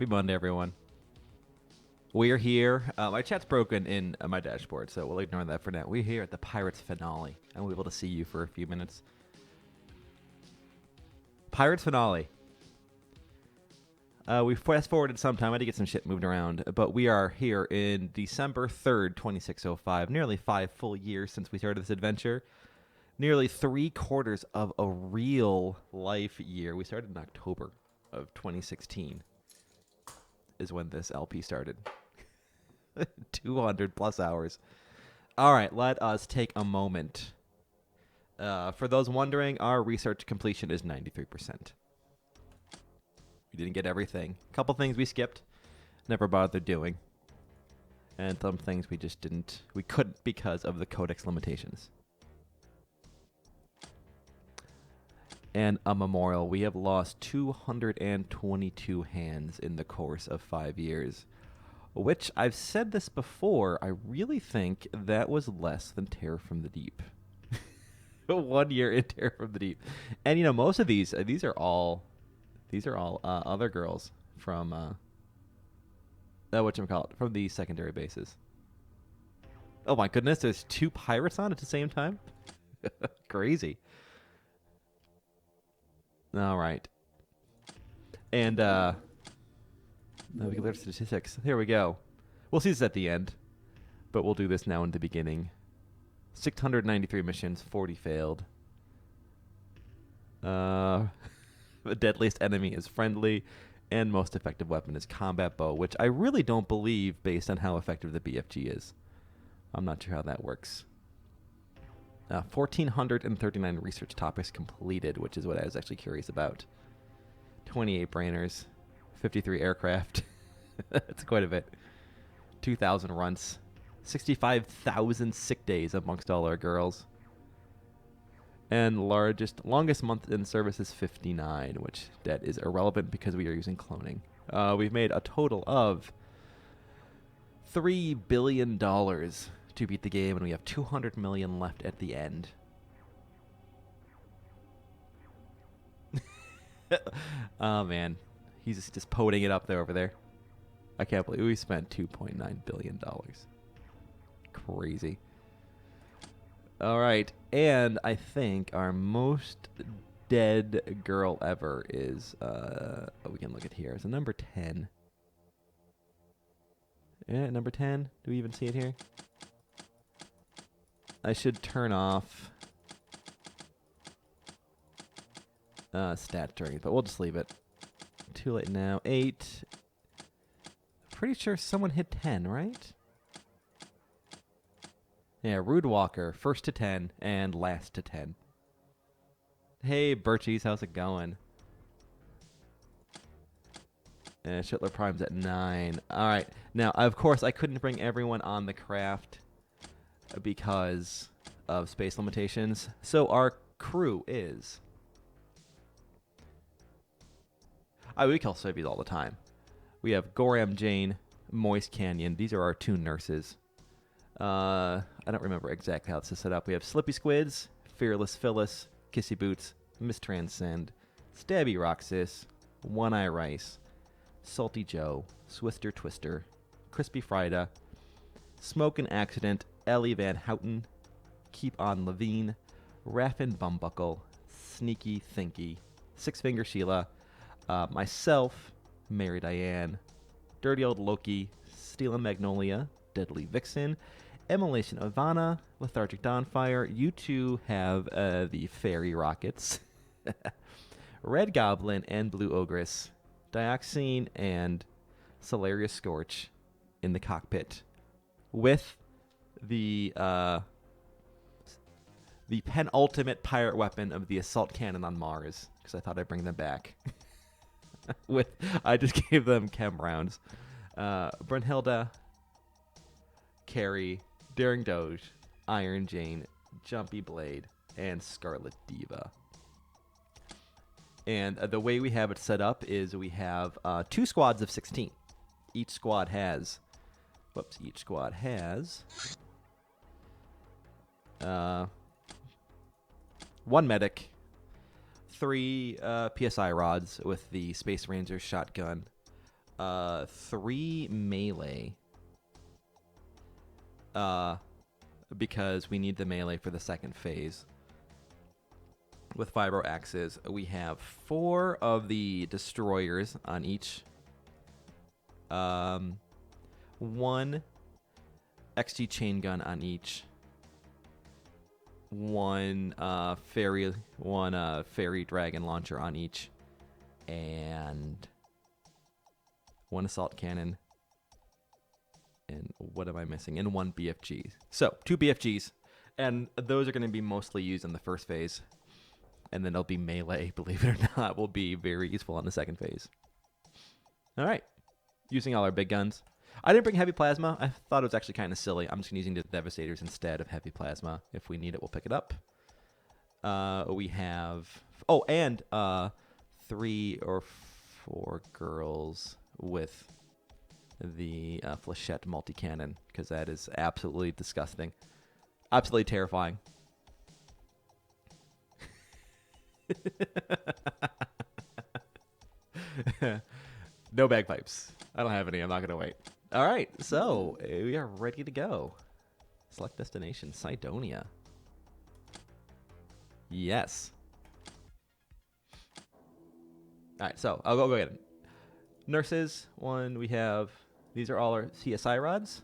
Happy Monday, everyone. We're here. My chat's broken in my dashboard, so we'll ignore that for now. We're here at the Pirates finale. I'm able to see you for a few minutes. Pirates finale. We fast forwarded some time. I had to get some shit moved around, but we are here in December 3rd, 2605. Nearly 5 full years since we started this adventure. Nearly 3/4 of a real life year. We started in October of 2016 is when this LP started. 200 plus hours. All right, let us take a moment. For those wondering, our research completion is 93%. We didn't get everything. A couple things we skipped, never bothered doing. And some things we just didn't, we couldn't because of the codex limitations. And a memorial. We have lost 222 hands in the course of 5 years, which I've said this before. I really think that was less than Terror from the Deep. 1 year in Terror from the Deep, and you know most of these are all other girls from whatchamacallit, from the secondary bases. Oh my goodness, there's 2 pirates on at the same time. Crazy. All right. And now we can learn statistics. Here we go. We'll see this at the end, but we'll do this now in the beginning. 693 missions, 40 failed. The deadliest enemy is friendly, and most effective weapon is combat bow, which I really don't believe based on how effective the BFG is. I'm not sure how that works. 1,439 research topics completed, which is what I was actually curious about. 28 brainers, 53 aircraft. That's quite a bit. 2,000 runts, 65,000 sick days amongst all our girls. And longest month in service is 59, which that is irrelevant because we are using cloning. We've made a total of $3 billion to beat the game, and we have 200 million left at the end. Oh man, he's just putting it up there over there. I can't believe we spent $2.9 billion. Crazy. All right, and I think our most dead girl ever is we can look at here. It's a number 10. Yeah, number 10. Do we even see it here? I should turn off stat tree, but we'll just leave it. Too late now. 8. Pretty sure someone hit 10, right? Yeah, Rude Walker, first to 10 and last to 10. Hey, Birchies, how's it going? And Schittler Prime's at 9. All right. Now, of course, I couldn't bring everyone on the craft because of space limitations. So our crew is... we call Soviets all the time. We have Goram Jane, Moist Canyon. These are our 2 nurses. I don't remember exactly how this is set up. We have Slippy Squids, Fearless Phyllis, Kissy Boots, Miss Transcend, Stabby Roxas, One Eye Rice, Salty Joe, Swister Twister, Crispy Frida, Smokin' Accident, Ellie Van Houten, Keep on Levine, Raffin Bumbuckle, Sneaky Thinky, Six Finger Sheila, myself, Mary Diane, Dirty Old Loki, Steelin' Magnolia, Deadly Vixen, Immolation Ivana, Lethargic Dawnfire. You 2 have the Fairy Rockets, Red Goblin and Blue Ogress, Dioxine and Solarius Scorch in the cockpit, with the penultimate pirate weapon of the assault cannon on Mars, because I thought I'd bring them back. I just gave them chem rounds. Brunhilde, Carrie, Daring Doge, Iron Jane, Jumpy Blade, and Scarlet Diva. And the way we have it set up is we have 2 squads of 16. Each squad has 1 medic, 3 PSI rods with the Space Ranger shotgun, 3 melee. Because we need the melee for the second phase. With Vibro Axes, we have 4 of the destroyers on each. 1 XG chain gun on each. 1 fairy dragon launcher on each, and 1 assault cannon. And what am I missing? And 1 BFG. So 2 BFGs, and those are going to be mostly used in the first phase. And then they'll be melee, believe it or not, will be very useful in the second phase. All right. Using all our big guns. I didn't bring heavy plasma. I thought it was actually kind of silly. I'm just using the Devastators instead of heavy plasma. If we need it, we'll pick it up. We have... Oh, and 3 or 4 girls with the Flechette multi-cannon, because that is absolutely disgusting. Absolutely terrifying. No bagpipes. I don't have any. I'm not going to wait. All right. So we are ready to go. Select destination. Cydonia. Yes. All right. So I'll go ahead. Nurses. 1. We have... These are all our CSI rods.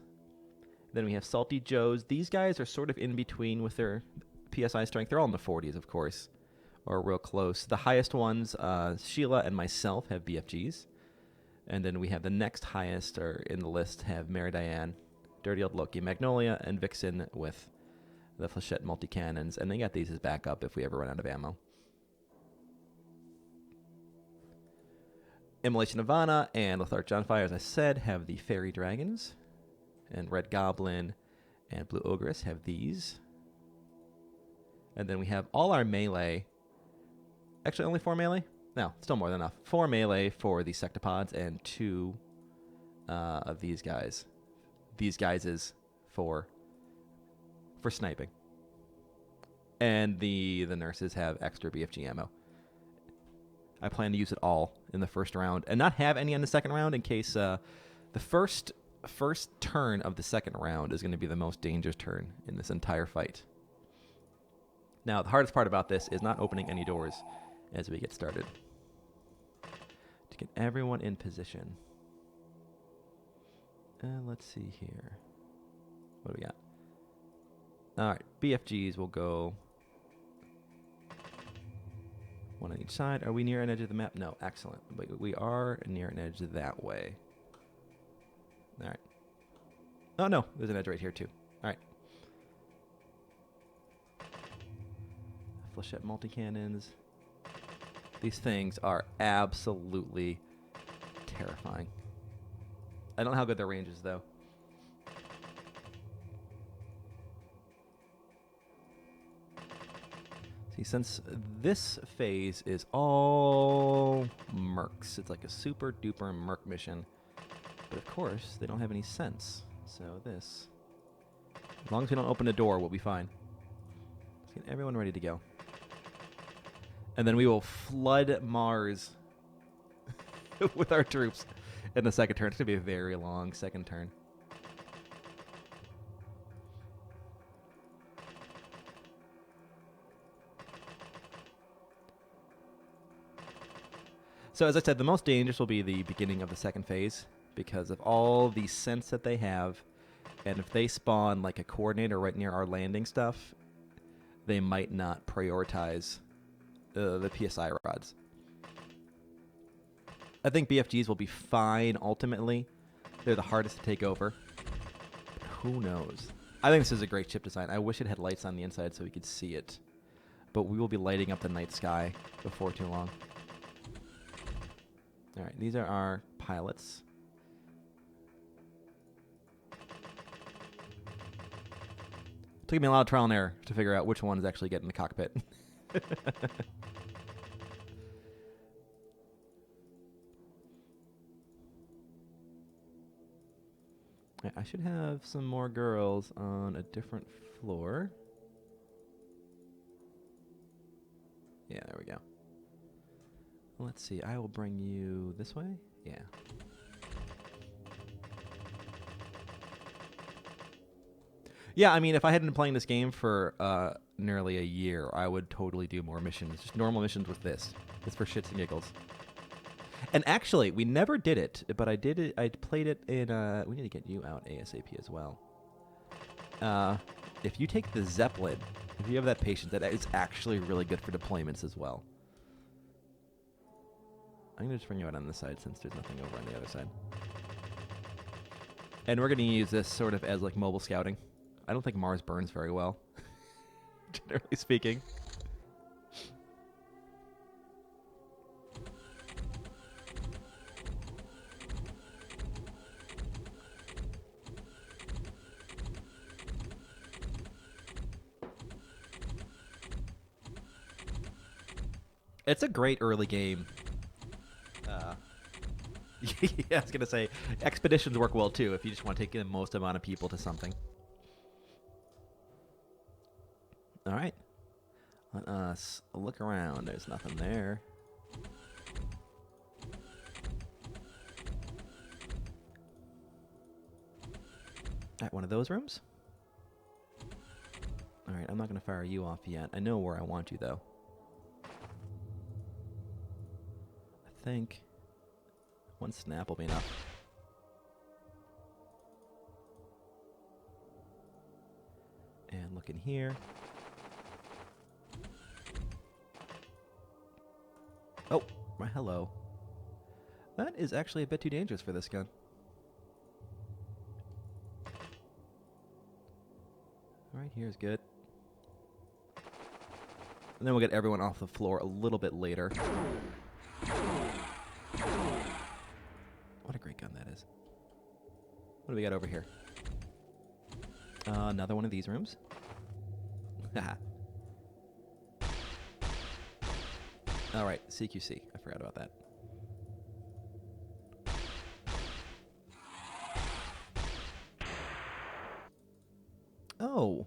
Then we have Salty Joes. These guys are sort of in between with their PSI strength. They're all in the 40s, of course. Or real close. The highest ones, Sheila and myself, have BFGs. And then we have the next highest, or in the list, have Mary Diane, Dirty Old Loki, Magnolia, and Vixen with the Flechette multi-cannons. And they got these as backup if we ever run out of ammo. Immolation Ivana and Lethargic Johnfire, as I said, have the Fairy Dragons. And Red Goblin and Blue Ogress have these. And then we have all our melee. Actually, only 4 melee? No, still more than enough. 4 melee for the Sectopods and 2 of these guys. These guys is for sniping. And the nurses have extra BFG ammo. I plan to use it all in the first round and not have any in the second round in case the first turn of the second round is going to be the most dangerous turn in this entire fight. Now, the hardest part about this is not opening any doors as we get started. To get everyone in position. Let's see here. What do we got? All right, BFGs will go 1 on each side. Are we near an edge of the map? No, excellent. But we are near an edge that way. All right. Oh, no, there's an edge right here, too. All right. Flechette multi-cannons. These things are absolutely terrifying. I don't know how good their range is, though. See, since this phase is all mercs, it's like a super duper merc mission. But of course, they don't have any sense. So this, as long as we don't open a door, we'll be fine. Let's get everyone ready to go. And then we will flood Mars with our troops in the second turn. It's going to be a very long second turn. So as I said, the most dangerous will be the beginning of the second phase because of all the sense that they have. And if they spawn like a coordinator right near our landing stuff, they might not prioritize the PSI rods. I think BFGs will be fine ultimately. They're the hardest to take over. But who knows? I think this is a great chip design. I wish it had lights on the inside so we could see it. But we will be lighting up the night sky before too long. All right, these are our pilots. Took me a lot of trial and error to figure out which one is actually getting the cockpit. I should have some more girls on a different floor. Yeah, there we go. Let's see. I will bring you this way. Yeah. Yeah, I mean, if I hadn't been playing this game for nearly a year, I would totally do more missions. Just normal missions with this. It's for shits and giggles. And actually, we never did it, but I did it. I played it in. We need to get you out ASAP as well. If you take the Zeppelin, if you have that patience, that is actually really good for deployments as well. I'm gonna just bring you out on this side since there's nothing over on the other side. And we're gonna use this sort of as like mobile scouting. I don't think Mars burns very well, generally speaking. It's a great early game. Yeah, I was gonna say expeditions work well too if you just want to take the most amount of people to something. All right, let us look around. There's nothing there. At one of those rooms. All right, I'm not gonna fire you off yet. I know where I want you though. I think one snap will be enough. And look in here. Oh, my hello. That is actually a bit too dangerous for this gun. Right here is good. And then we'll get everyone off the floor a little bit later. What a great gun that is. What do we got over here? Another one of these rooms. All right, CQC. I forgot about that. Oh.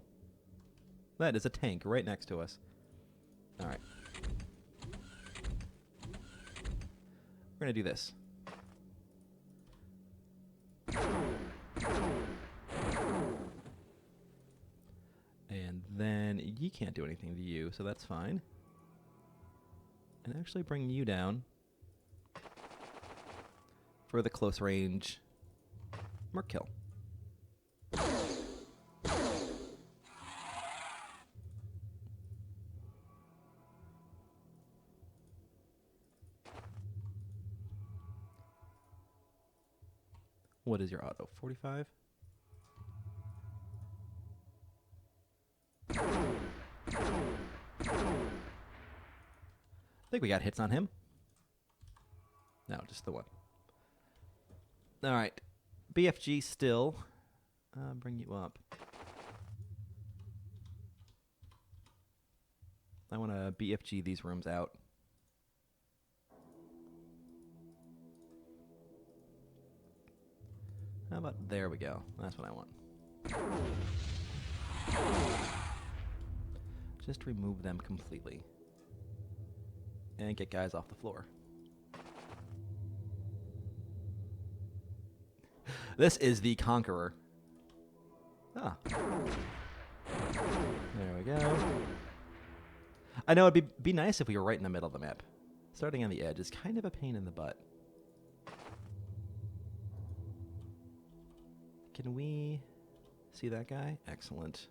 That is a tank right next to us. All right. We're going to do this. And then you can't do anything to you, so that's fine. And actually bring you down for the close range merc kill. What is your auto? 45? I think we got hits on him. No, just the one. All right. BFG still. Bring you up. I want to BFG these rooms out. How about there we go. That's what I want. Just remove them completely. And get guys off the floor. This is the Conqueror. Ah. There we go. I know it'd be nice if we were right in the middle of the map. Starting on the edge is kind of a pain in the butt. Can we see that guy? Excellent.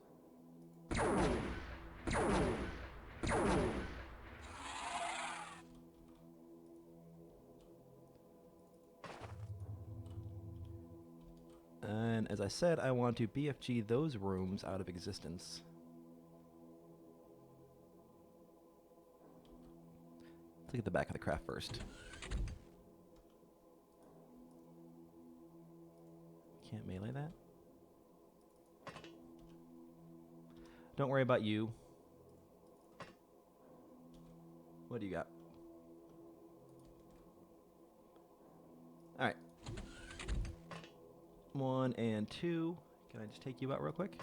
And as I said, I want to BFG those rooms out of existence. Let's look at the back of the craft first. Can't melee that. Don't worry about you. What do you got? All right. 1 and 2. Can I just take you out real quick?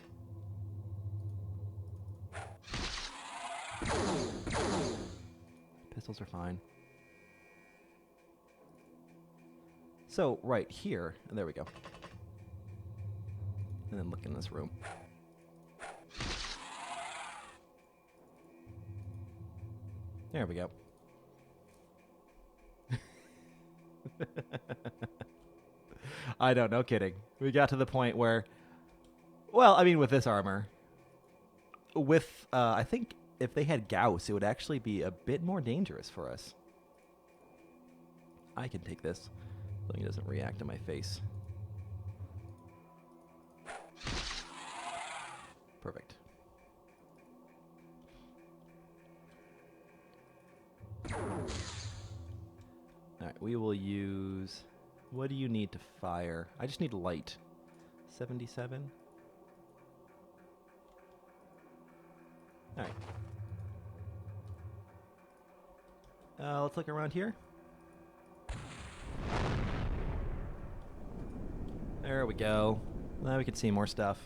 Pistols are fine. So, right here. There we go. And then look in this room. There we go. I know, no kidding. We got to the point where, well, I mean, with this armor, with, I think if they had Gauss, it would actually be a bit more dangerous for us. I can take this, so he doesn't react to my face. Perfect. Alright, we will use... What do you need to fire? I just need light. 77? Alright. Let's look around here. There we go. Now we can see more stuff.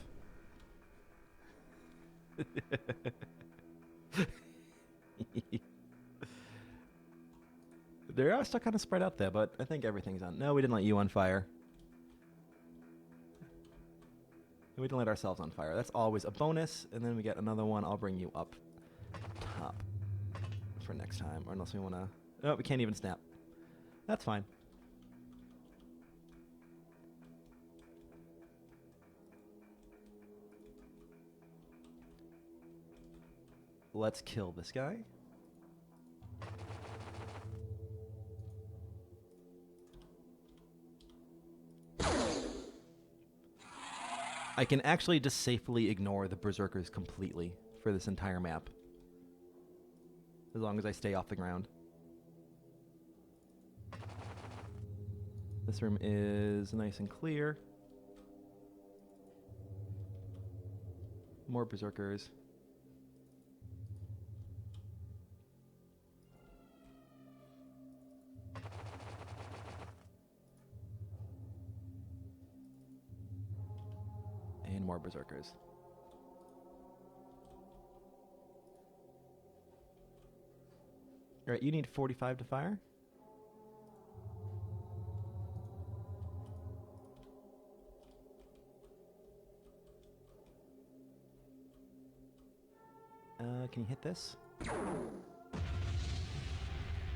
They are still kind of spread out there, but I think everything's on. No, we didn't let you on fire. We didn't let ourselves on fire. That's always a bonus, and then we get another one. I'll bring you up top for next time, or unless we want to... Oh, we can't even snap. That's fine. Let's kill this guy. I can actually just safely ignore the berserkers completely for this entire map. As long as I stay off the ground. This room is nice and clear. More berserkers. And more berserkers. All right, you need 45 to fire. Can you hit this?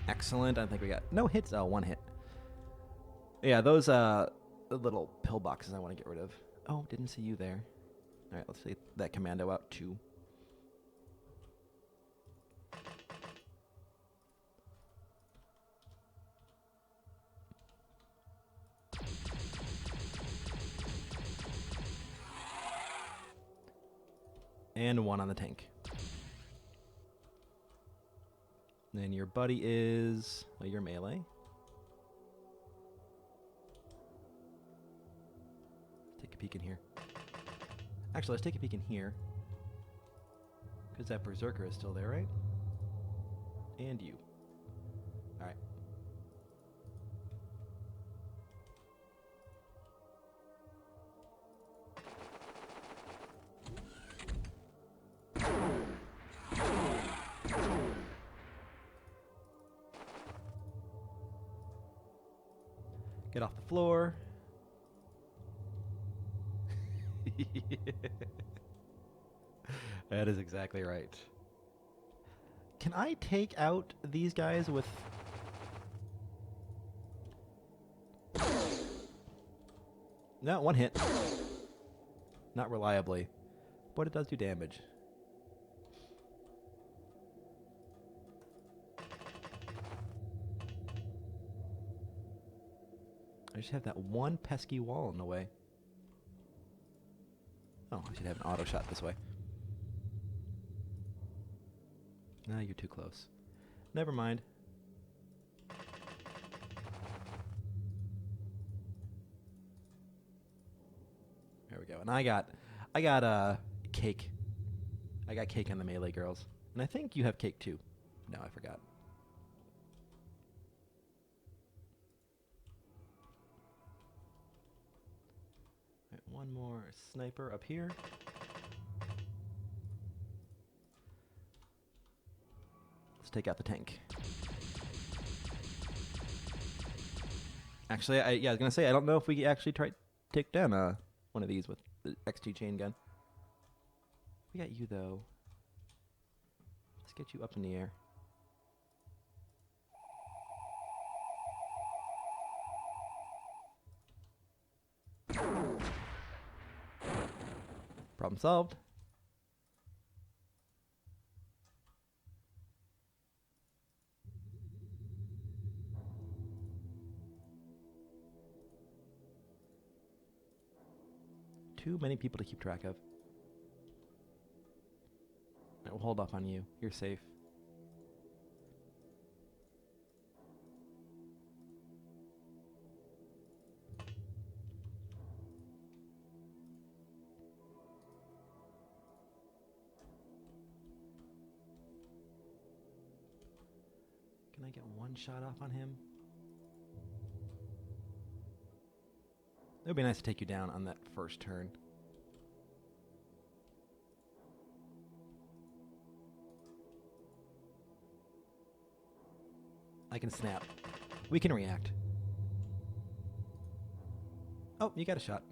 Excellent. I think we got no hits. Oh, one hit. Yeah, those little pill boxes I want to get rid of. Oh, didn't see you there. All right, let's see that commando out too. And one on the tank. Then your buddy is... Oh, you're melee. Take a peek in here. Actually, let's take a peek in here. Because that berserker is still there, right? And you. Alright. Get off the floor. That is exactly right. Can I take out these guys with... No, one hit. Not reliably. But it does do damage. I just have that one pesky wall in the way. Oh, I should have an auto shot this way. Nah, you're too close. Never mind. There we go. And I got cake. I got cake on the melee girls. And I think you have cake too. No, I forgot. Right, one more sniper up here. Let's take out the tank. Actually, I was gonna say I don't know if we actually try to take down one of these with the XT chain gun. We got you though. Let's get you up in the air. Problem solved. Too many people to keep track of. I will hold off on you. You're safe. Can I get one shot off on him? It would be nice to take you down on that first turn. I can snap. We can react. Oh, you got a shot.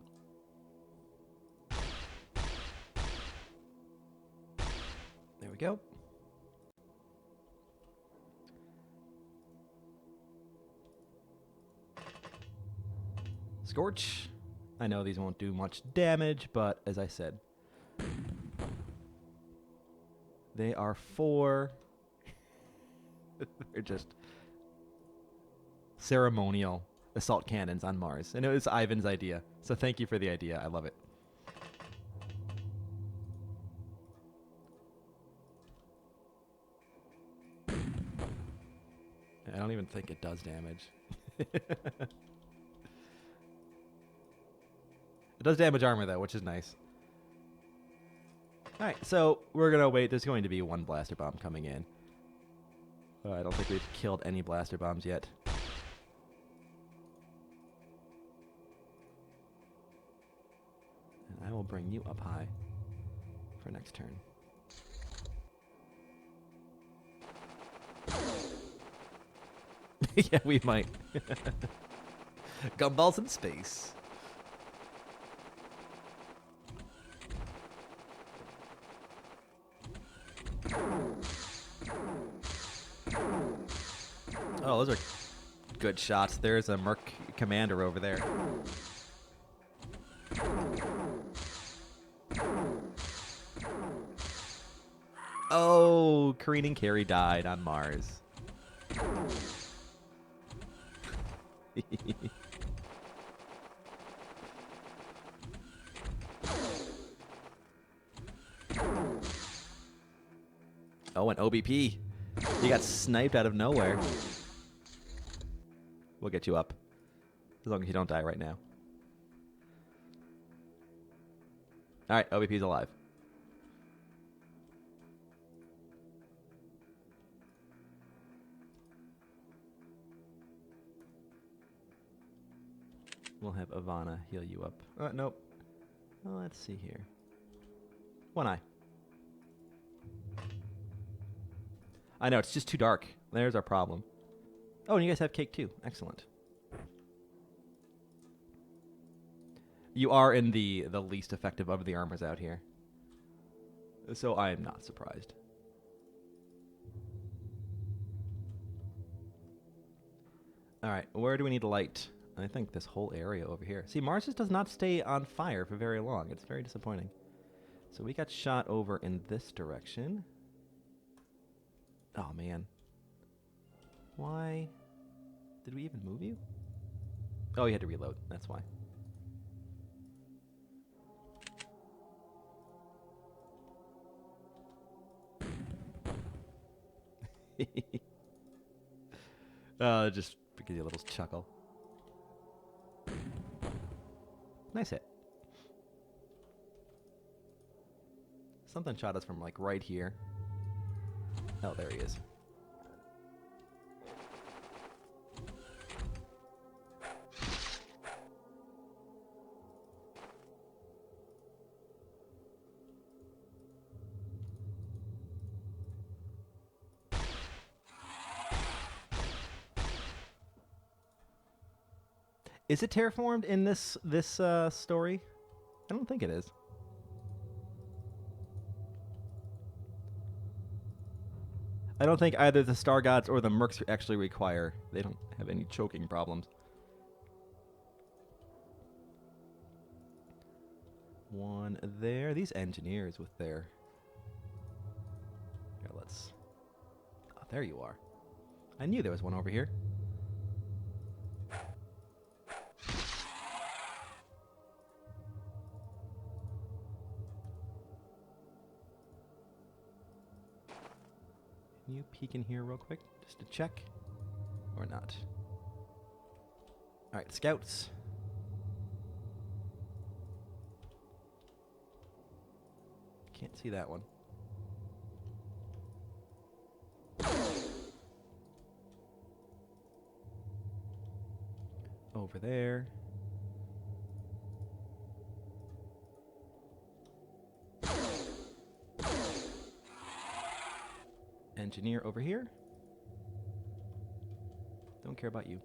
There we go. Scorch. I know these won't do much damage, but as I said, they are 4. They're just ceremonial assault cannons on Mars. And it was Ivan's idea. So thank you for the idea. I love it. I don't even think it does damage. It does damage armor, though, which is nice. All right, so we're going to wait. There's going to be one blaster bomb coming in. I don't think we've killed any blaster bombs yet. And I will bring you up high for next turn. Yeah, we might. Gumballs in space. Oh, those are good shots. There's a Merc commander over there. Oh, careening Carrie died on Mars. Oh, an OBP. He got sniped out of nowhere. We'll get you up. As long as you don't die right now. Alright, OBP's alive. We'll have Ivana heal you up. Nope. Well, let's see here. One eye. I know, it's just too dark. There's our problem. Oh, and you guys have cake too. Excellent. You are in the least effective of the armors out here. So I am not surprised. Alright, where do we need light? I think this whole area over here. See, Mars just does not stay on fire for very long. It's very disappointing. So we got shot over in this direction. Oh, man. Why? Did we even move you? Oh, you had to reload. That's why. Just give you a little chuckle. Nice hit. Something shot us from, like, right here. Oh, there he is. Is it terraformed in this story? I don't think it is. I don't think either the Star Gods or the Mercs actually require. They don't have any choking problems. one there. These engineers with their... Here, let's... Oh, there you are. I knew there was one over here. Can you peek in here real quick, just to check? Or not? Alright, scouts. Can't see that one. Over there. Engineer over here. Don't care about you.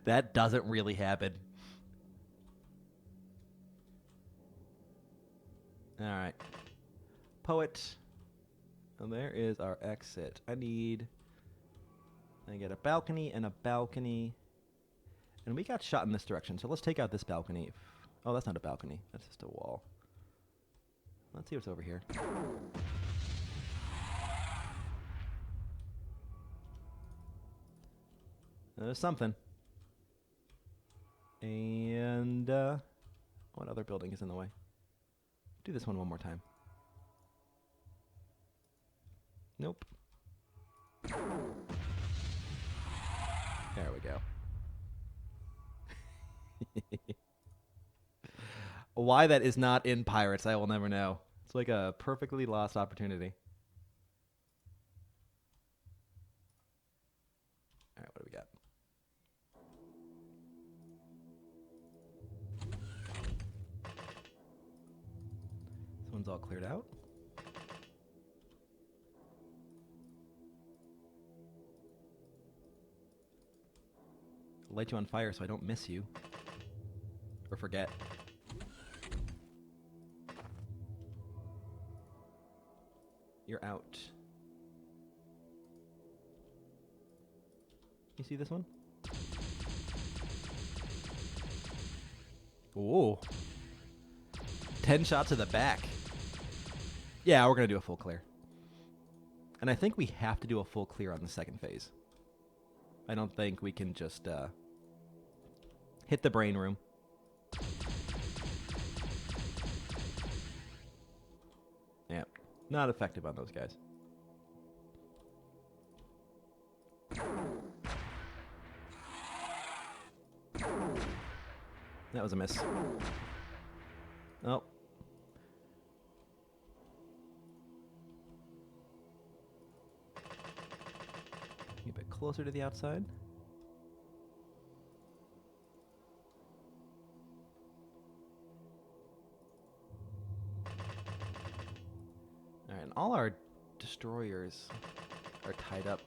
That doesn't really happen. All right. Poet. And there is our exit. I get a balcony and a balcony. And we got shot in this direction, so let's take out this balcony. Oh, that's not a balcony. That's just a wall. Let's see what's over here. There's something. And, what other building is in the way? Do this one more time. Nope. There we go. Why that is not in Pirates, I will never know. It's like a perfectly lost opportunity. Alright, what do we got? This one's all cleared out. I'll light you on fire so I don't miss you. Or forget. You're out. You see this one? Ooh. 10 shots to the back. Yeah, we're going to do a full clear. And I think we have to do a full clear on the second phase. I don't think we can just hit the brain room. Yeah, not effective on those guys. That was a miss. Oh. A bit closer to the outside. Alright, and all our destroyers are tied up.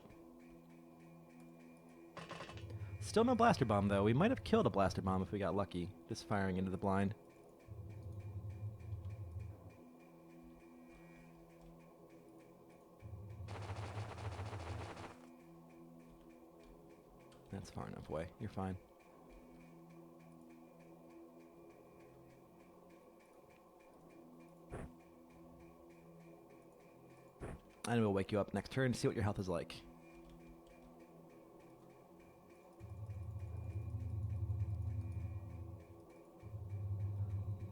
Still no blaster bomb, though. We might have killed a blaster bomb if we got lucky, just firing into the blind. That's far enough away. You're fine. And we'll wake you up next turn to see what your health is like.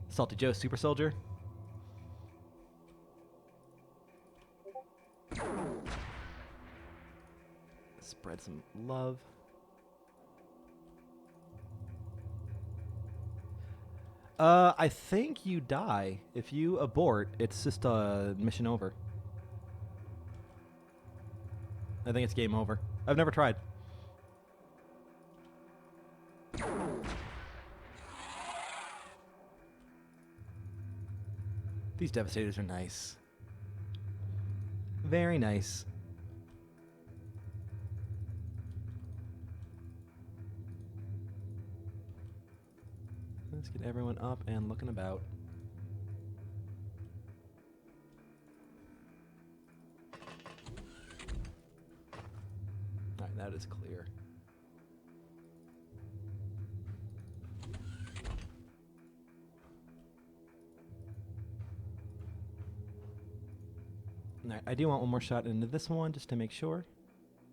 Salty Joe, Super Soldier. Spread some love. I think you die. If you abort, it's just a mission over. I think it's game over. I've never tried. These Devastators are nice. Very nice. Let's get everyone up and looking about. Alright, that is clear. Alright, I do want one more shot into this one just to make sure.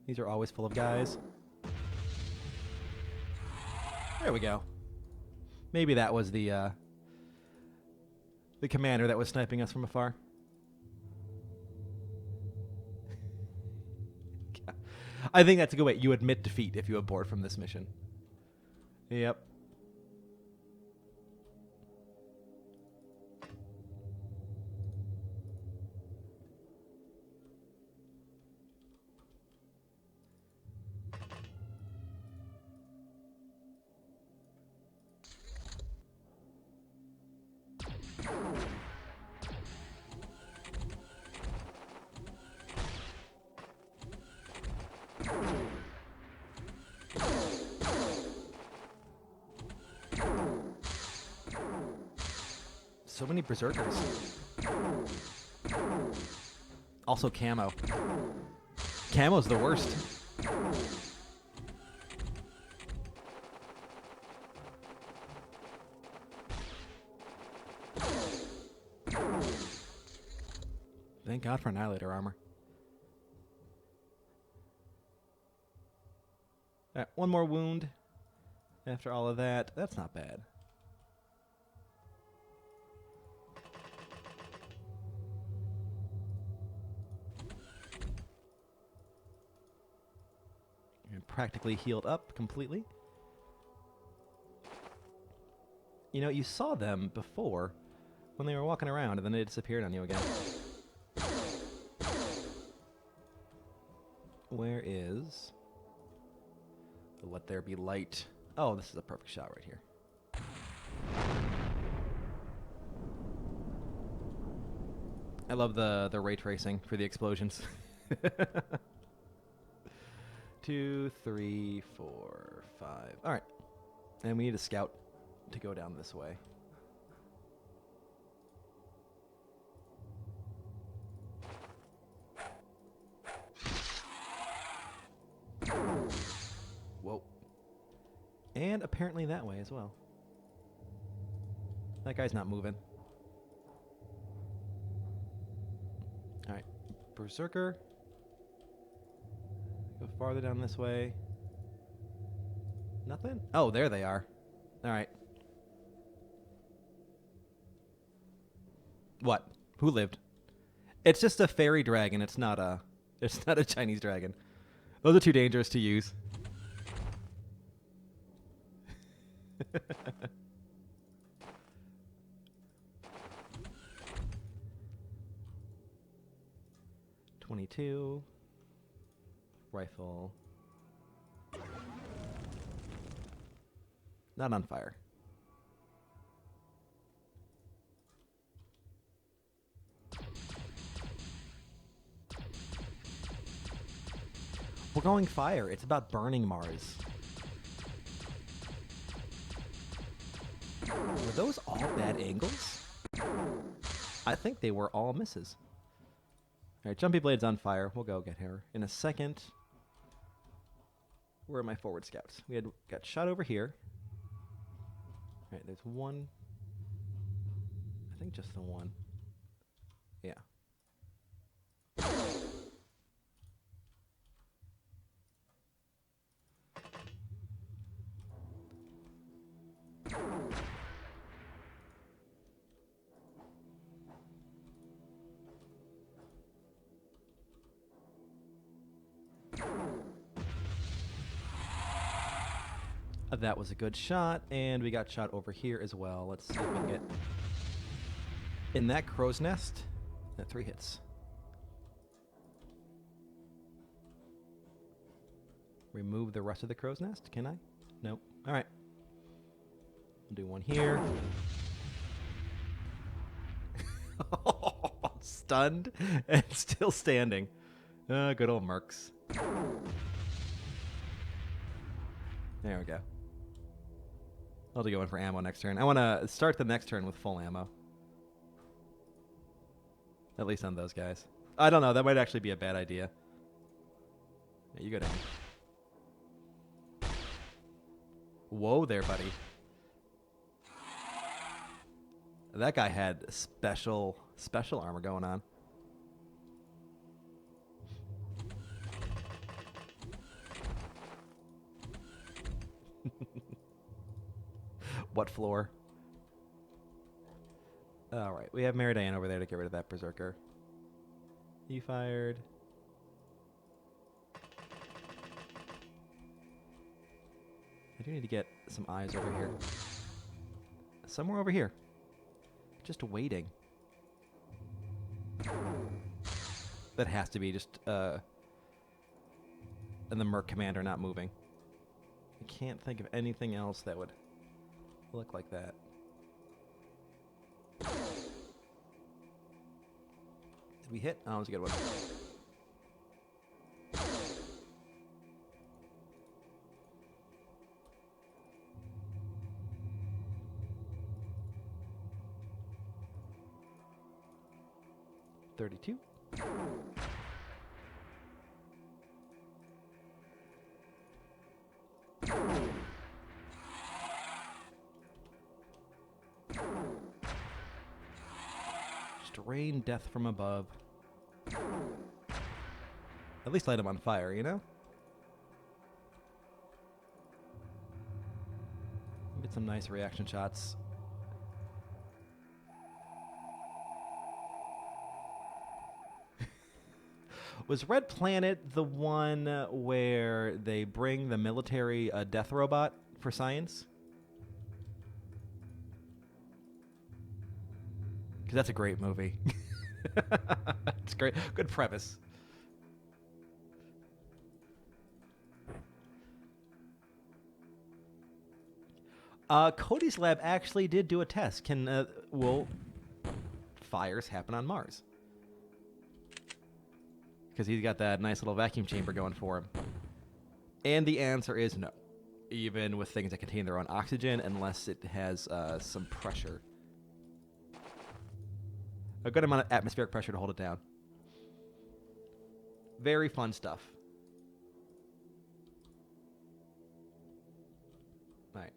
These are always full of guys. There we go. Maybe that was the commander that was sniping us from afar. I think that's a good way. You admit defeat if you abort from this mission. Yep. So many berserkers. Also camo. Camo's the worst. Thank God for Annihilator armor. Alright, one more wound. After all of that, that's not bad. And practically healed up completely. You know, you saw them before when they were walking around and then they disappeared on you again. Where is... Let there be light. Oh, this is a perfect shot right here. I love the ray tracing for the explosions. 2, 3, 4, 5. All right. And we need a scout to go down this way. Whoa. And apparently that way as well. That guy's not moving. Alright. Berserker. Go farther down this way. Nothing? Oh, there they are. Alright. What? Who lived? It's just a fairy dragon. It's not a Chinese dragon. Those are too dangerous to use. .22 rifle. Not on fire. We're going fire. It's about burning Mars. Were those all bad angles? I think they were all misses. Alright, Jumpy Blade's on fire. We'll go get her in a second. Where are my forward scouts? We got shot over here. Alright, there's one. I think just the one. Yeah. That was a good shot, and we got shot over here as well. Let's see if we can get in that crow's nest. 3 hits. Remove the rest of the crow's nest, can I? Nope. All right. I'll do one here. Stunned and still standing. Good old mercs. There we go. I'll be going for ammo next turn. I want to start the next turn with full ammo. At least on those guys. I don't know. That might actually be a bad idea. Yeah, you go down. Whoa there, buddy. That guy had special armor going on. What floor? All right, we have Meridian over there to get rid of that berserker. He fired. I do need to get some eyes over here. Somewhere over here. Just waiting. That has to be just, and the Merc Commander not moving. I can't think of anything else that would look like that. Did we hit? Oh, that was a good one. $32. Just rain death from above. At least light him on fire, you know? Get some nice reaction shots. Was Red Planet the one where they bring the military death robot for science? Because that's a great movie. It's great. Good premise. Cody's lab actually did do a test. Will fires happen on Mars? Because he's got that nice little vacuum chamber going for him. And the answer is no. Even with things that contain their own oxygen, unless it has some pressure. A good amount of atmospheric pressure to hold it down. Very fun stuff. All right.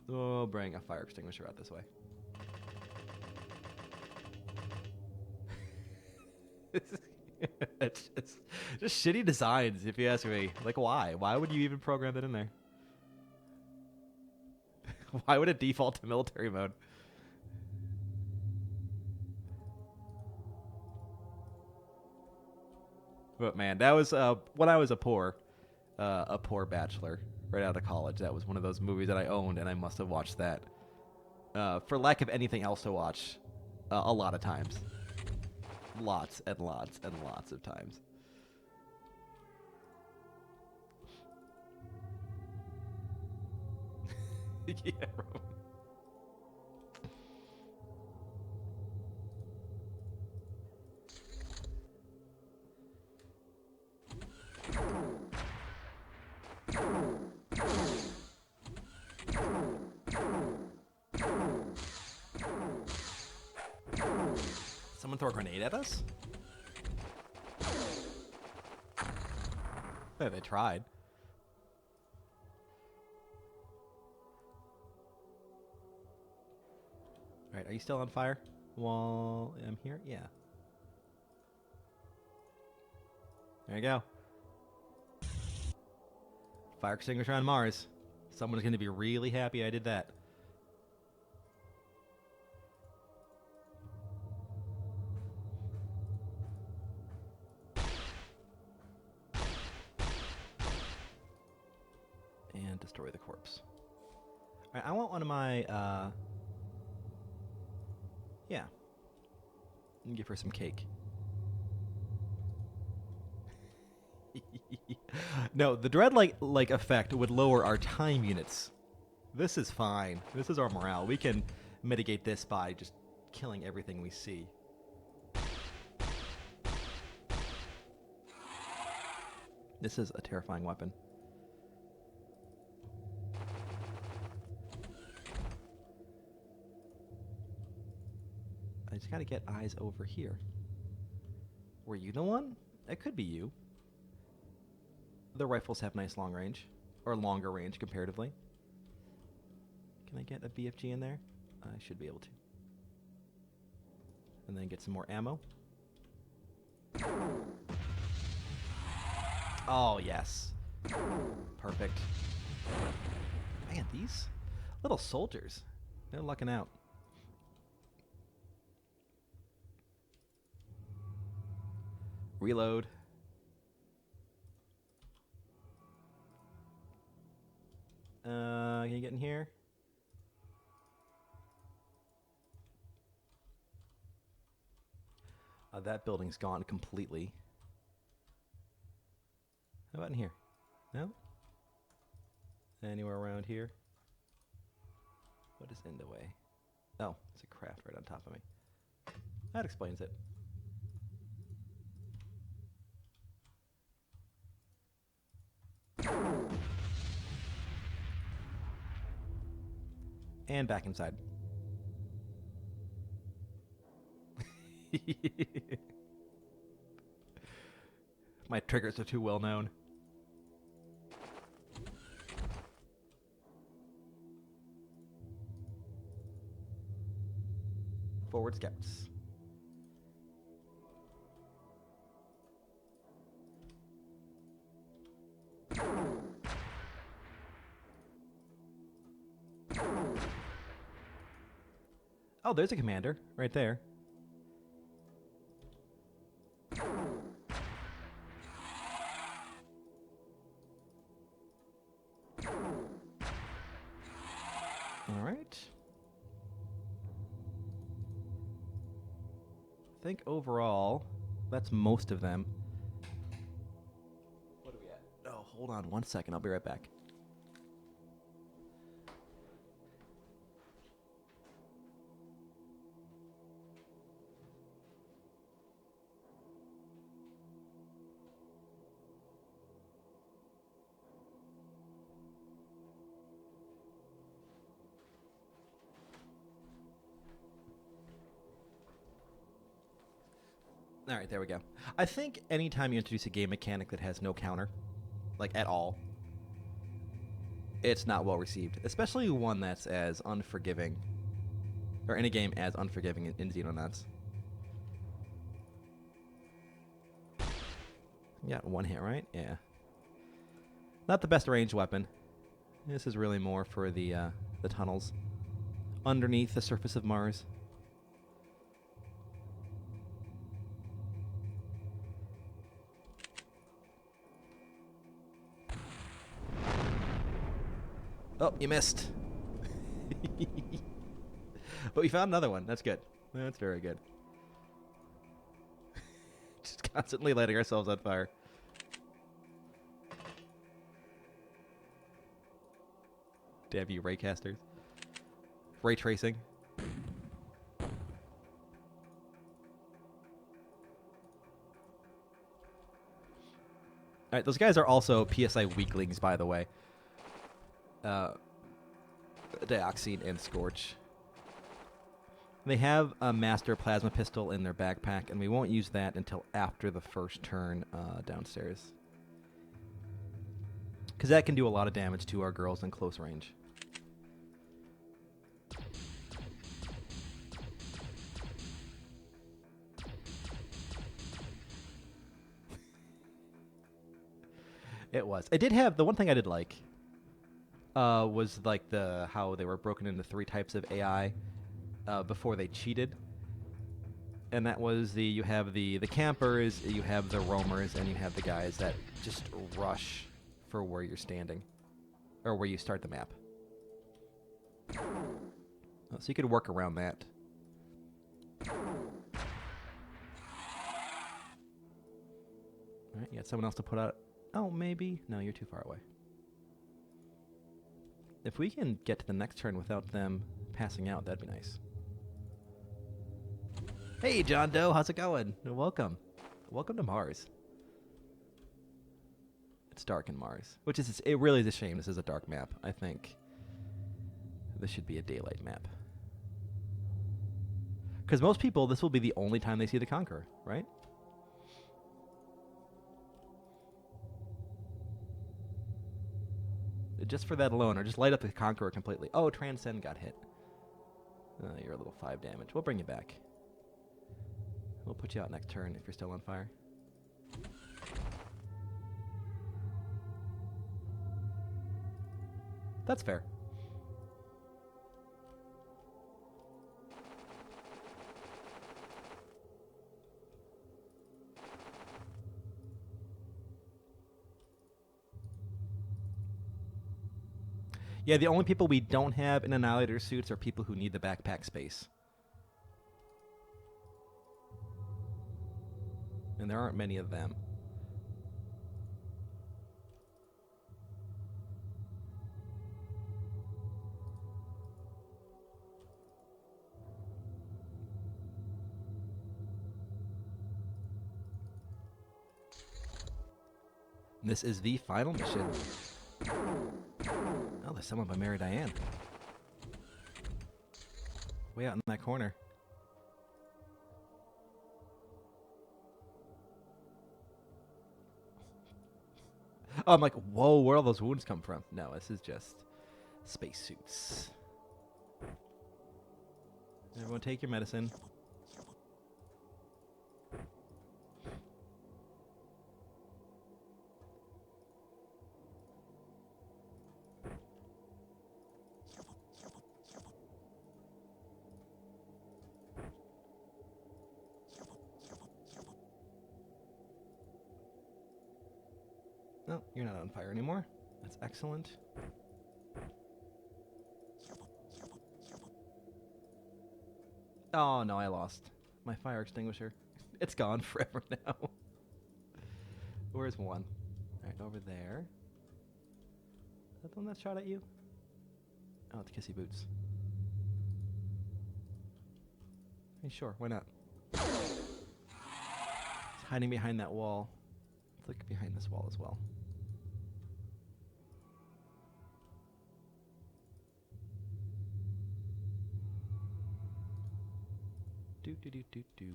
We'll bring a fire extinguisher out this way. It's just shitty designs, if you ask me. Like, why? Why would you even program that in there? Why would it default to military mode? But man, that was when I was a poor bachelor right out of college. That was one of those movies that I owned, and I must have watched that for lack of anything else to watch a lot of times. Lots and lots and lots of times. Yeah, bro. Someone throw a grenade at us? Yeah, they tried. Alright, are you still on fire? While I'm here? Yeah. There you go. Fire extinguisher on Mars. Someone's going to be really happy I did that. And destroy the corpse. Alright, I want one of my, yeah. And give her some cake. No, the dread like effect would lower our time units. This is fine. This is our morale. We can mitigate this by just killing everything we see. This is a terrifying weapon. I just gotta get eyes over here. Were you the one? It could be you. The rifles have nice long range, or longer range comparatively. Can I get a BFG in there? I should be able to. And then get some more ammo. Oh, yes. Perfect. Man, these little soldiers, they're lucking out. Reload. Can you get in here? That building's gone completely. How about in here? No? Anywhere around here? What is in the way? Oh, it's a craft right on top of me. That explains it. And back inside. My triggers are too well known. Forward scouts. Oh, there's a commander right there. All right. I think overall, that's most of them. What are we at? Oh, hold on one second. I'll be right back. All right, there we go. I think anytime you introduce a game mechanic that has no counter, like at all, it's not well received. Especially one that's as unforgiving, or in a game as unforgiving in Xenonauts. Yeah, one hit, right? Yeah. Not the best ranged weapon. This is really more for the tunnels underneath the surface of Mars. Oh, you missed. But we found another one. That's good. That's very good. Just constantly lighting ourselves on fire. Damn you, raycasters. Ray tracing. Alright, those guys are also PSI weaklings, by the way. Dioxine and Scorch. They have a master plasma pistol in their backpack, and we won't use that until after the first turn downstairs. Because that can do a lot of damage to our girls in close range. It was. I did have, the one thing I did like was like how they were broken into 3 types of AI before they cheated. And that was you have the campers, you have the roamers, and you have the guys that just rush for where you're standing. Or where you start the map. So you could work around that. Alright, you got someone else to put out. Oh, maybe. No, you're too far away. If we can get to the next turn without them passing out, that'd be nice. Hey, John Doe, how's it going? Welcome. Welcome to Mars. It's dark in Mars, which is, it really is a shame this is a dark map. I think this should be a daylight map. Because most people, this will be the only time they see the Conqueror, right? Just for that alone, or just light up the Conqueror completely. Oh, Transcend got hit. You're a little 5 damage. We'll bring you back. We'll put you out next turn if you're still on fire. That's fair. Yeah, the only people we don't have in Annihilator suits are people who need the backpack space. And there aren't many of them. This is the final mission. Oh, there's someone by Mary Diane. Way out in that corner. Oh, I'm like, whoa, where all those wounds come from? No, this is just spacesuits. Everyone take your medicine. No, you're not on fire anymore. That's excellent. Oh, no, I lost my fire extinguisher. It's gone forever now. Where's one? All right, over there. Is that the one that shot at you? Oh, it's Kissy Boots. Hey, sure, why not? It's hiding behind that wall. Let's look behind this wall as well. Do do do do do.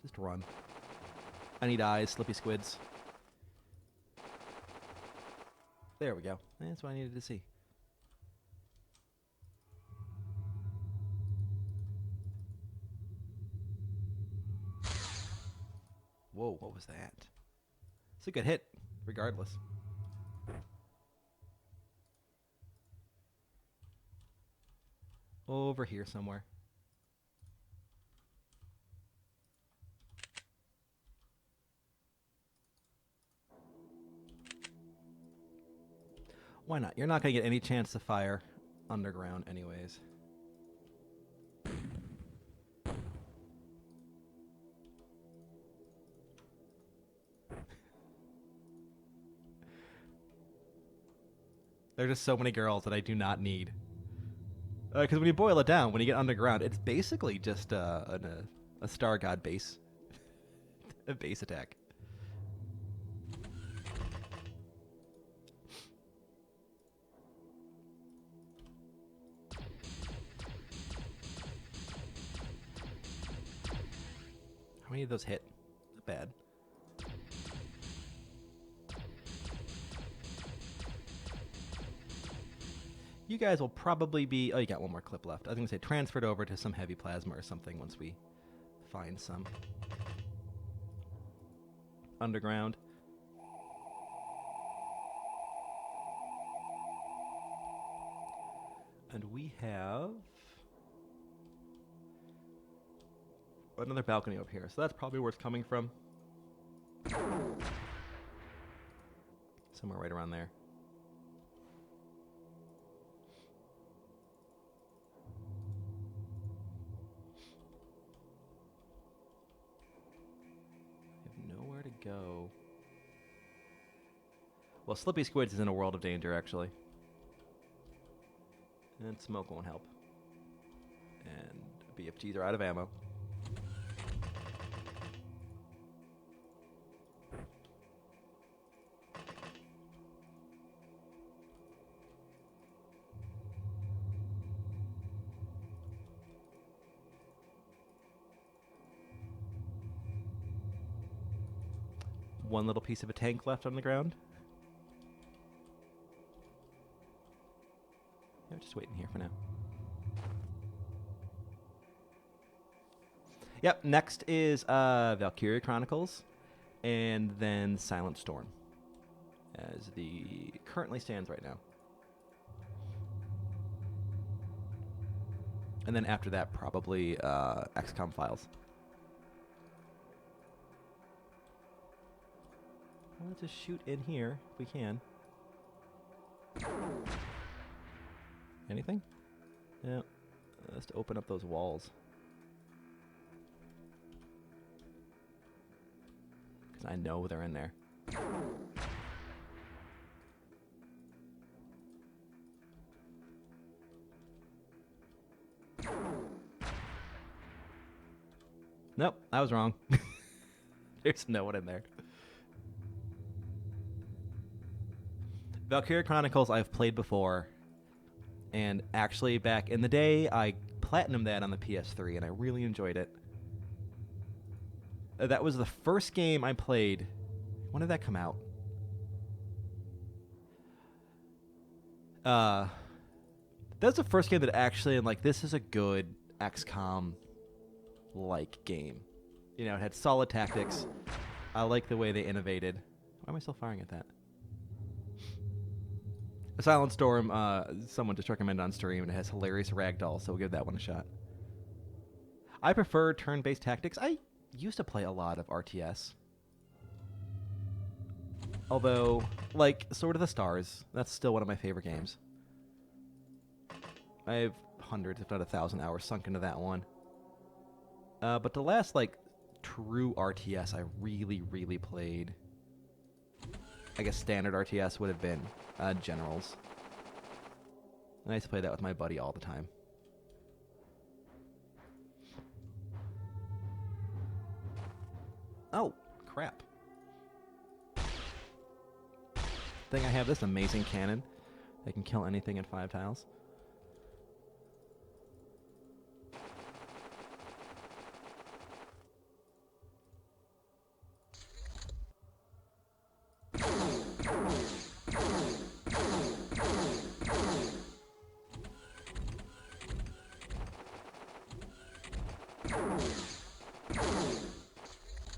Just run. I need eyes, slippy squids. There we go. That's what I needed to see. Whoa, what was that? It's a good hit, regardless. Over here somewhere. Why not? You're not going to get any chance to fire underground anyways. There's just so many girls that I do not need. Because when you boil it down, when you get underground, it's basically just a Star God base. A base attack. How many of those hit? Not bad. You guys will probably be... Oh, you got one more clip left. I was going to say transferred over to some heavy plasma or something once we find some. Underground. And we have... another balcony over here. So that's probably where it's coming from. Somewhere right around there. Go. Well, Slippy Squids is in a world of danger, actually. And smoke won't help. And BFGs are out of ammo. one little piece of a tank left on the ground. Yeah, just waiting here for now. Yep, next is Valkyria Chronicles, and then Silent Storm, as the currently stands right now. And then after that, probably XCOM Files. Well, let's just shoot in here if we can. Anything? Yeah. Let's open up those walls. Because I know they're in there. Nope, I was wrong. There's no one in there. Valkyria Chronicles I've played before, and actually back in the day I platinumed that on the PS3 and I really enjoyed it. That was the first game I played. When did that come out? That was the first game that actually, I'm like, this is a good XCOM-like game. You know, it had solid tactics. I like the way they innovated. Why am I still firing at that? Silent Storm, someone just recommended on stream, and it has hilarious ragdoll, so we'll give that one a shot. I prefer turn-based tactics. I used to play a lot of RTS. Although, like, Sword of the Stars, that's still one of my favorite games. I have hundreds, if not 1,000 hours sunk into that one. But the last, like, true RTS I really, really played, I guess standard RTS would have been Generals. And I used to play that with my buddy all the time. Oh, crap. Thing I have this amazing cannon that can kill anything in 5 tiles.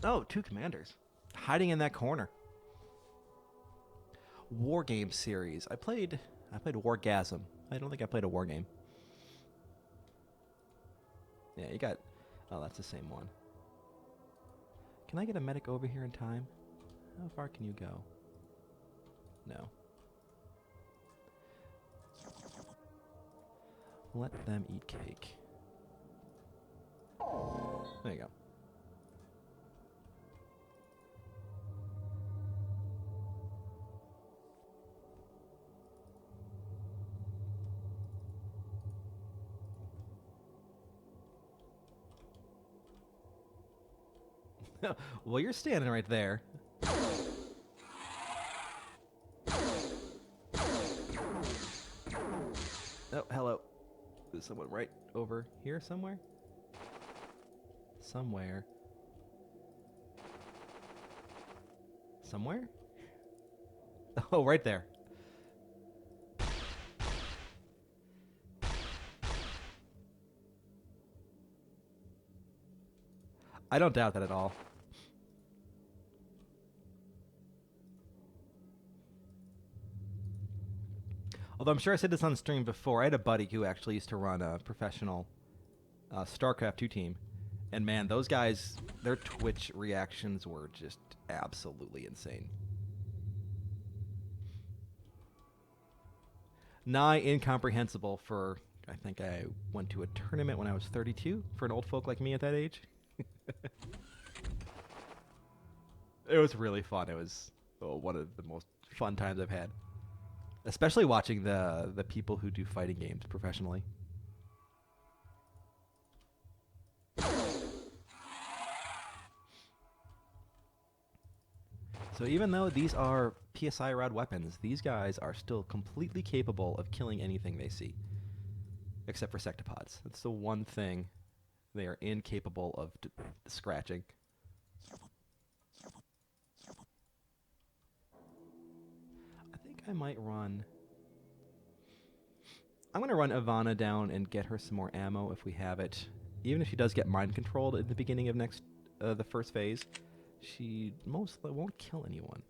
Oh, 2 commanders. Hiding in that corner. War game series. I played Wargasm. I don't think I played a war game. Yeah, you got... Oh, that's the same one. Can I get a medic over here in time? How far can you go? No. Let them eat cake. There you go. Well, you're standing right there. Oh, hello. There's someone right over here somewhere? Somewhere. Somewhere? Oh, right there. I don't doubt that at all. Although I'm sure I said this on stream before, I had a buddy who actually used to run a professional StarCraft 2 team. And man, those guys, their Twitch reactions were just absolutely insane. Nigh incomprehensible for, I think I went to a tournament when I was 32, for an old folk like me at that age. It was really fun. It was one of the most fun times I've had. Especially watching the people who do fighting games professionally. So even though these are PSI rod weapons, these guys are still completely capable of killing anything they see. Except for sectopods. That's the one thing they are incapable of scratching. I might run... I'm going to run Ivana down and get her some more ammo if we have it. Even if she does get mind controlled at the beginning of the first phase, she mostly won't kill anyone.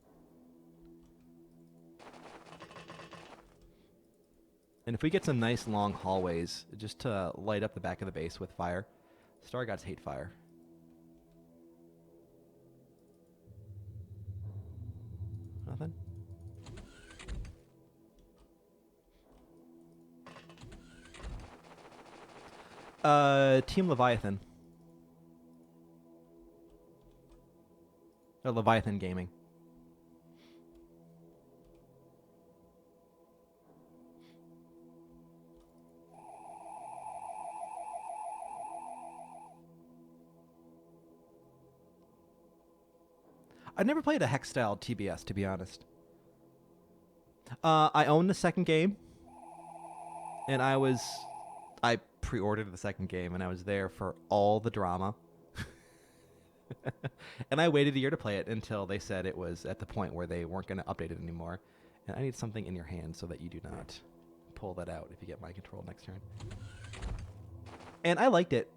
And if we get some nice long hallways, just to light up the back of the base with fire. Star Gods hate fire. Nothing? Team Leviathan. Or Leviathan Gaming. I've never played a hex-style TBS, to be honest. I own the second game, and I pre-ordered the second game, and I was there for all the drama. And I waited a year to play it until they said it was at the point where they weren't going to update it anymore. And I need something in your hand so that you do not pull that out if you get my control next turn. And I liked it.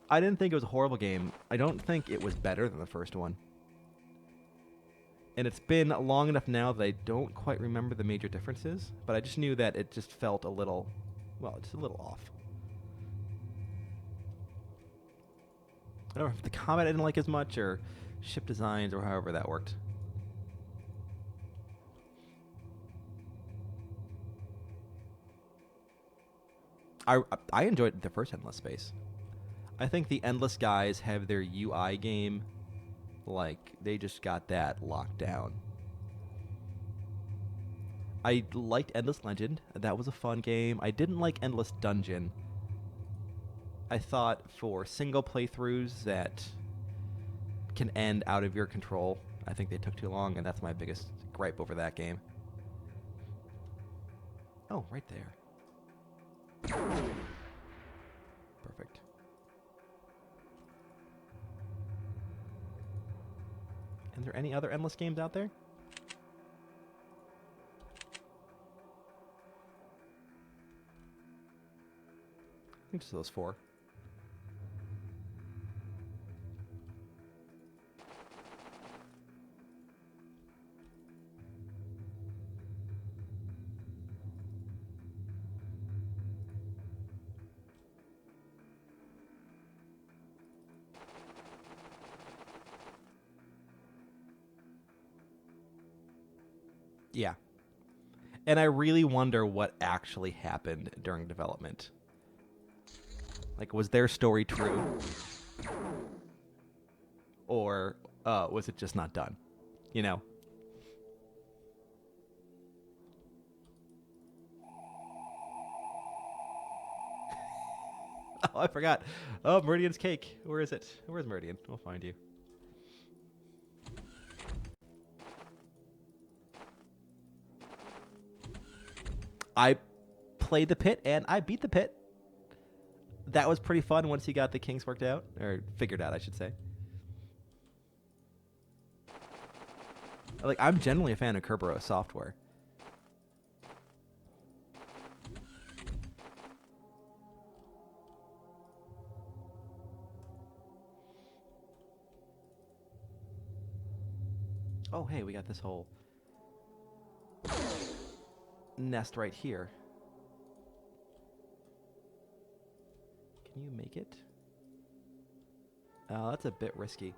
I didn't think it was a horrible game. I don't think it was better than the first one. And it's been long enough now that I don't quite remember the major differences, but I just knew that it just felt a little, well, just a little off. I don't know if the combat I didn't like as much, or ship designs, or however that worked. I enjoyed the first Endless Space. I think the Endless guys have their UI game, like, they just got that locked down. I liked Endless Legend. That was a fun game. I didn't like Endless Dungeon. I thought for single playthroughs that can end out of your control, I think they took too long, and that's my biggest gripe over that game. Oh, right there. Perfect. Is there any other Endless games out there? I think just those 4. Yeah. And I really wonder what actually happened during development. Like, was their story true? Or was it just not done? You know? Oh, I forgot. Oh, Meridian's cake. Where is it? Where's Meridian? We'll find you. I played the pit, and I beat the pit. That was pretty fun once he got the kinks worked out. Or figured out, I should say. Like, I'm generally a fan of Kerberos software. Oh, hey, we got this whole nest right here. Can you make it? Oh, that's a bit risky.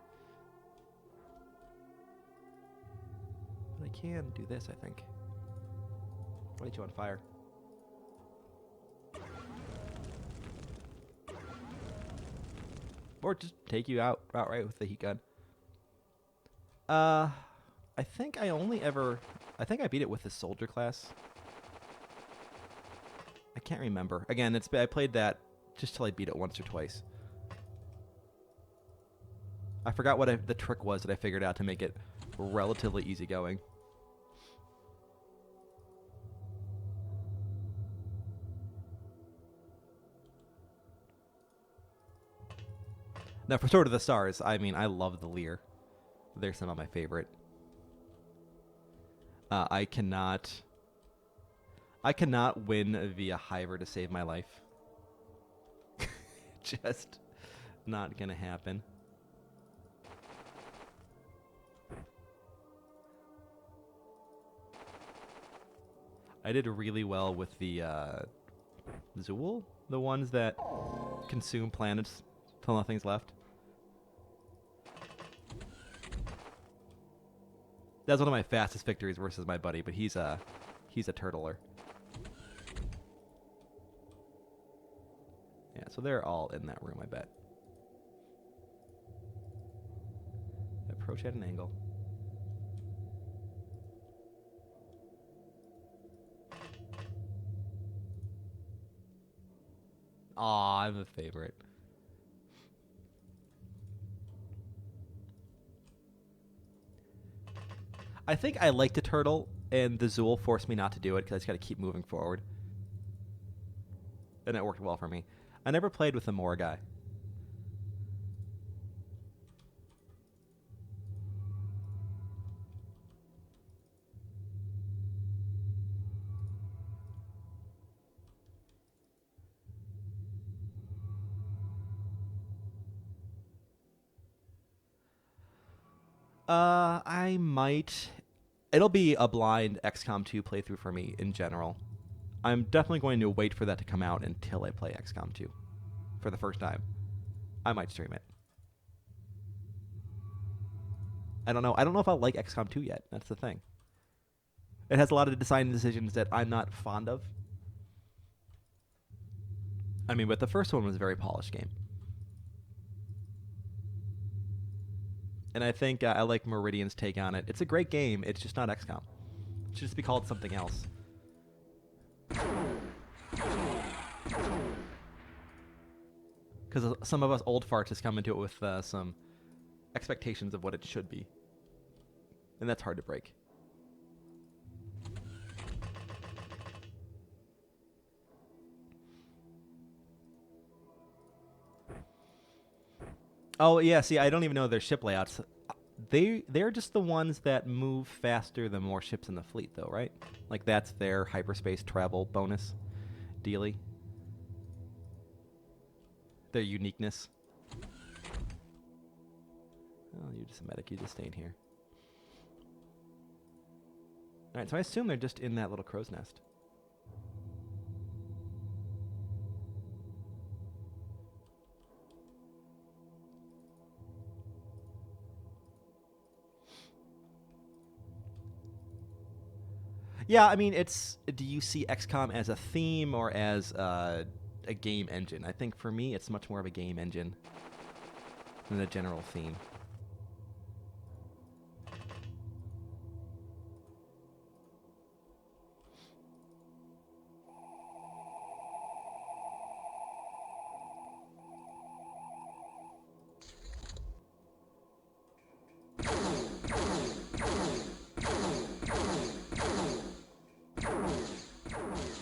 But I can do this, I think. Light you on fire. Or just take you out outright with the heat gun. I think I think I beat it with the soldier class. I can't remember. Again, I played that just till I beat it once or twice. I forgot what the trick was that I figured out to make it relatively easygoing. Now, for Sword of the Stars, I mean, I love the Lear. They're some of my favorite. I cannot. I cannot win via Hiver to save my life. Just not gonna happen. I did really well with the Zool, the ones that consume planets till nothing's left. That's one of my fastest victories versus my buddy, but he's a turtler. Yeah, so they're all in that room, I bet. Approach at an angle. Aw, I'm a favorite. I think I like to turtle, and the Zool forced me not to do it because I just got to keep moving forward. And it worked well for me. I never played with the Moor guy. I might. It'll be a blind XCOM 2 playthrough for me in general. I'm definitely going to wait for that to come out until I play XCOM 2 for the first time. I might stream it. I don't know. I don't know if I'll like XCOM 2 yet. That's the thing. It has a lot of design decisions that I'm not fond of. I mean, but the first one was a very polished game. And I think I like Meridian's take on it. It's a great game. It's just not XCOM. It should just be called something else. Because some of us old farts just come into it with some expectations of what it should be. And that's hard to break. Oh, yeah, see, I don't even know their ship layouts. They're just the ones that move faster than more ships in the fleet, though, right? Like, that's their hyperspace travel bonus dealy. Their uniqueness. Oh, you're just a medic. You just stay in here. Alright, so I assume they're just in that little crow's nest. Yeah, I mean, it's. Do you see XCOM as a theme or as a game engine? I think for me, it's much more of a game engine than a general theme.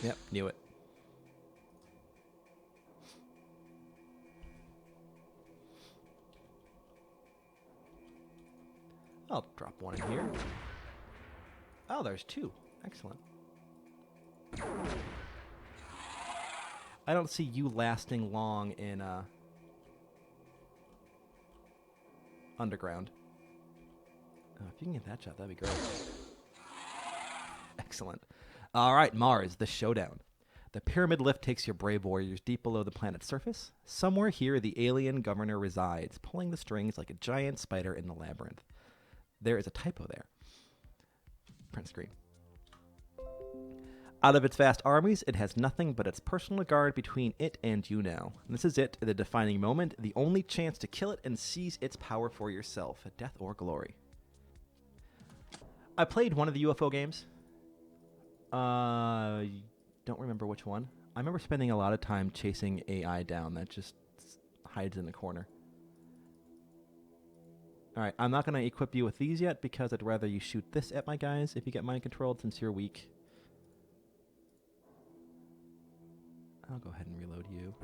Yep, knew it. I'll drop one in here. Oh, there's two. Excellent. I don't see you lasting long in underground. If you can get that shot, that'd be great. Excellent. All right, Mars, the showdown. The pyramid lift takes your brave warriors deep below the planet's surface. Somewhere here, the alien governor resides, pulling the strings like a giant spider in the labyrinth. There is a typo there. Print screen. Out of its vast armies, it has nothing but its personal guard between it and you now. And this is it, the defining moment, the only chance to kill it and seize its power for yourself, death or glory. I played one of the UFO games. Don't remember which one. I remember spending a lot of time chasing AI down that just hides in the corner. Alright, I'm not going to equip you with these yet because I'd rather you shoot this at my guys if you get mind controlled since you're weak. I'll go ahead and reload you.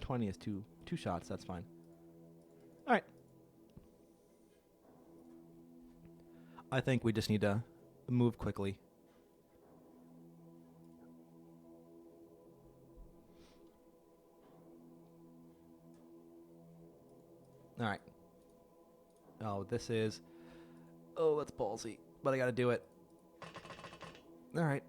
20 is two shots, that's fine. I think we just need to move quickly. All right. Oh, this is... Oh, that's ballsy. But I gotta do it. All right.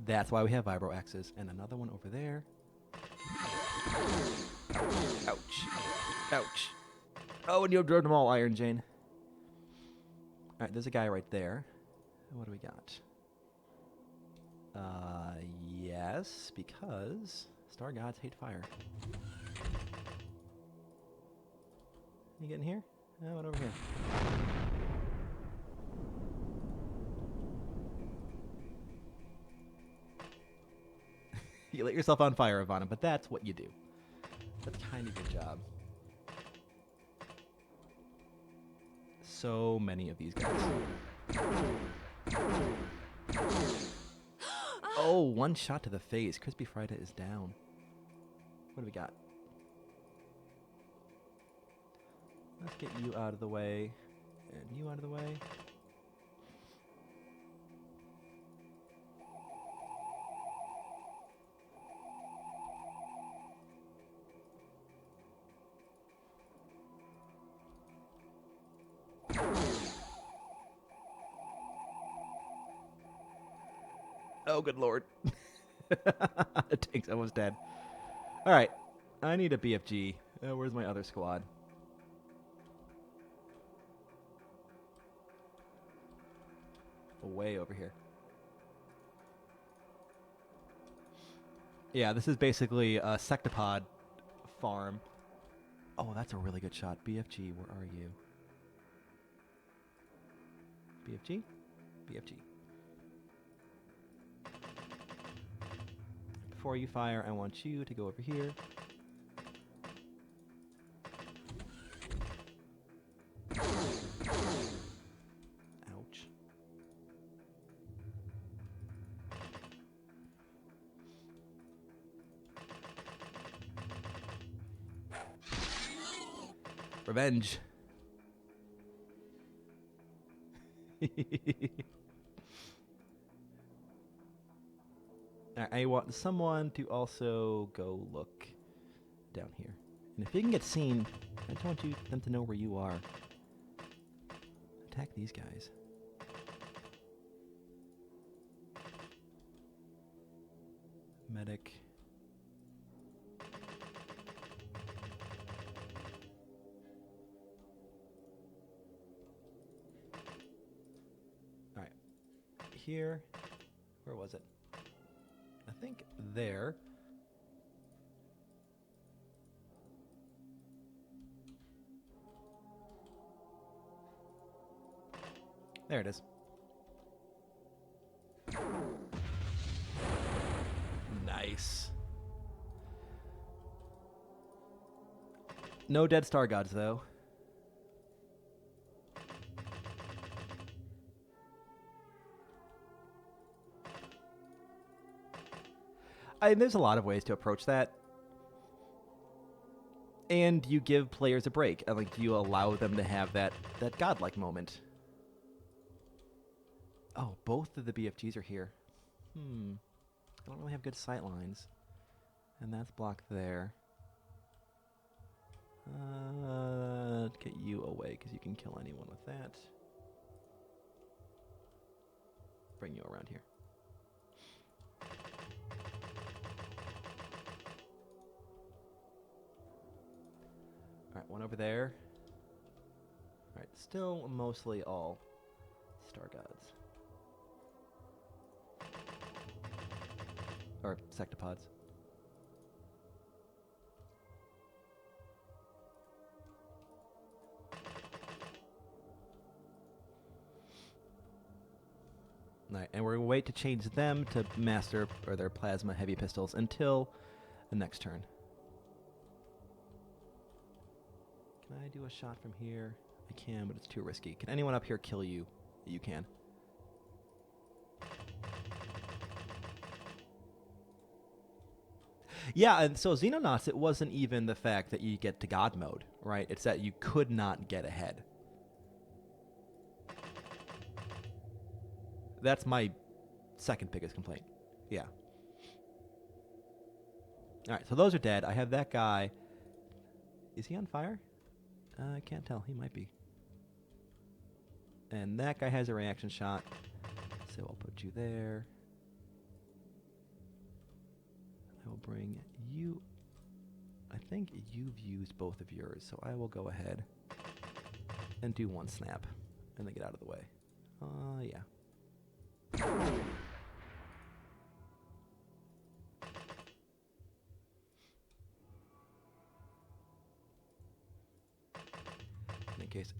That's why we have vibro axes. And another one over there. Ouch. Ouch. Oh, and you absorbed them all, Iron Jane. All right, there's a guy right there. What do we got? Yes, because star gods hate fire. You getting here? Oh, what over here? You lit yourself on fire, Ivana, but that's what you do. That's kind of your job. So many of these guys. Oh, one shot to the face. Crispy Friday is down. What do we got? Let's get you out of the way. And you out of the way. Oh, good lord. The tank's almost dead. All right. I need a BFG. Where's my other squad? Way over here. Yeah, this is basically a sectopod farm. Oh, that's a really good shot. BFG, where are you? BFG? BFG. Before you fire, I want you to go over here. Ouch. Revenge. I want someone to also go look down here. And if you can get seen, I just want them to know where you are. Attack these guys. Medic. Alright. Here. Where was it? I think there. There it is. Nice. No dead star gods, though. There's a lot of ways to approach that. And you give players a break. Like, you allow them to have that godlike moment. Oh, both of the BFGs are here. I don't really have good sight lines. And that's blocked there. Let's get you away, because you can kill anyone with that. Bring you around here. Alright, one over there. Alright, still mostly all star gods. Or sectopods. Alright, and we're going to wait to change them to master or their plasma heavy pistols until the next turn. Can I do a shot from here? I can, but it's too risky. Can anyone up here kill you? You can. Yeah, and so Xenonauts, it wasn't even the fact that you get to God mode, right? It's that you could not get ahead. That's my second biggest complaint. Yeah. All right, so those are dead. I have that guy. Is he on fire? I can't tell. He might be. And that guy has a reaction shot. So I'll put you there. I will bring you. I think you've used both of yours, so I will go ahead and do one snap and then get out of the way. Yeah. In case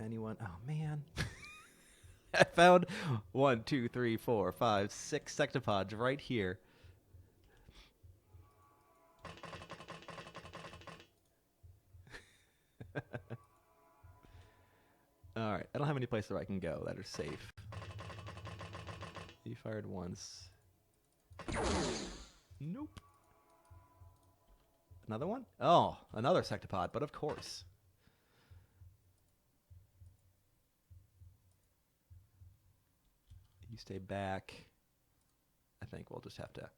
anyone. Oh man. I found 1, 2, 3, 4, 5, 6 sectopods right here. All right, I don't have any places where I can go that are safe. You fired once. Nope. Another one? Oh, another sectopod, but of course. You stay back. I think we'll just have to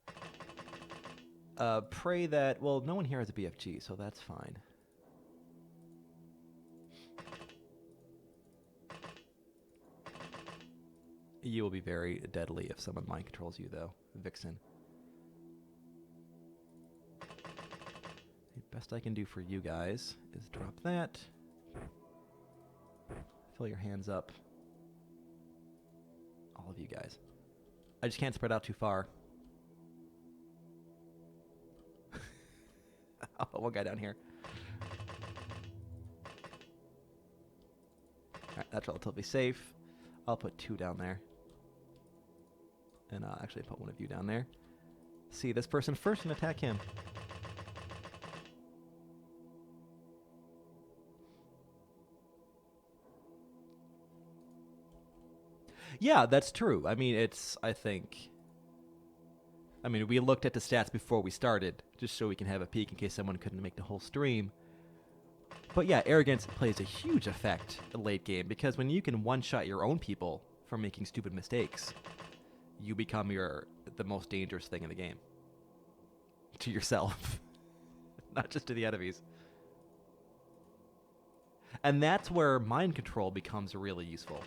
pray that... Well, no one here has a BFG, so that's fine. You will be very deadly if someone mind controls you, though, Vixen. The best I can do for you guys is drop that. Fill your hands up. All of you guys. I just can't spread out too far. I'll put one guy down here. Alright, that's relatively safe. I'll put 2 down there. And I'll actually put one of you down there. See this person first and attack him. Yeah, that's true. I mean, we looked at the stats before we started, just so we can have a peek in case someone couldn't make the whole stream. But yeah, arrogance plays a huge effect in late game, because when you can one-shot your own people from making stupid mistakes, you become the most dangerous thing in the game. To yourself. Not just to the enemies. And that's where mind control becomes really useful.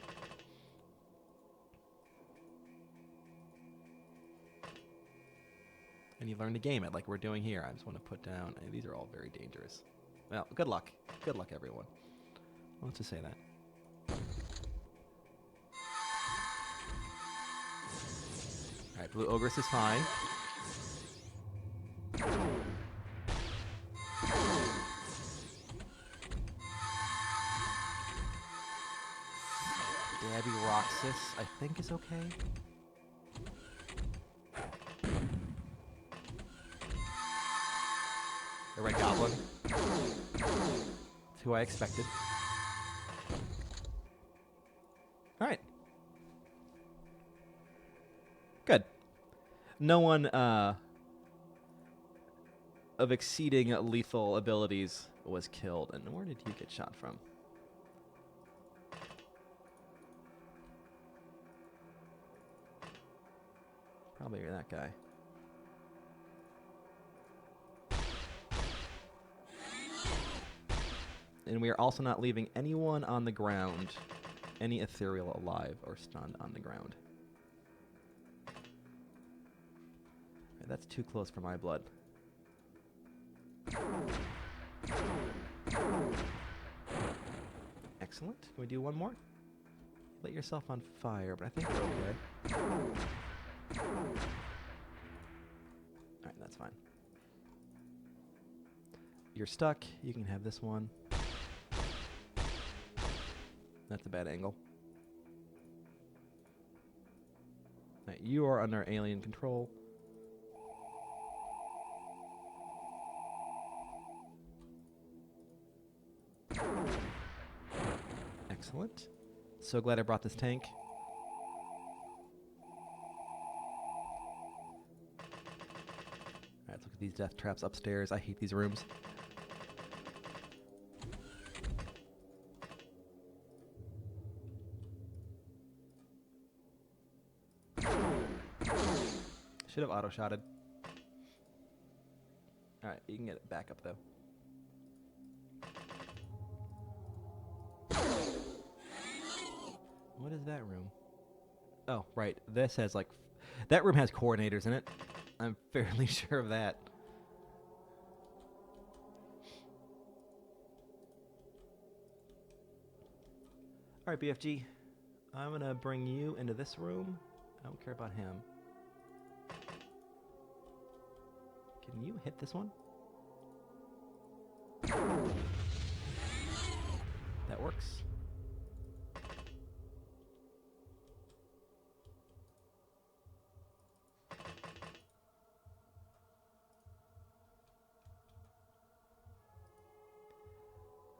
And you learn to game it like we're doing here. I just want to put down... These are all very dangerous. Well, good luck. Good luck, everyone. Let's just say that. Alright, Blue Ogress is fine. Dabby Roxas, I think, is okay. The Red Goblin. That's who I expected. Alright. Good. No one of exceeding lethal abilities was killed. And where did you get shot from? Probably that guy. And we are also not leaving anyone on the ground, any ethereal alive or stunned on the ground. Right, that's too close for my blood. Excellent. Can we do one more? Let yourself on fire, but I think we're okay. Alright, that's fine. You're stuck. You can have this one. That's a bad angle. Right, you are under alien control. Excellent. So glad I brought this tank. these death traps upstairs. I hate these rooms. Should have auto-shotted. Alright, you can get it back up, though. What is that room? Oh, right. This has, like... That room has coordinators in it. I'm fairly sure of that. Alright, BFG. I'm gonna bring you into this room. I don't care about him. Can you hit this one? That works.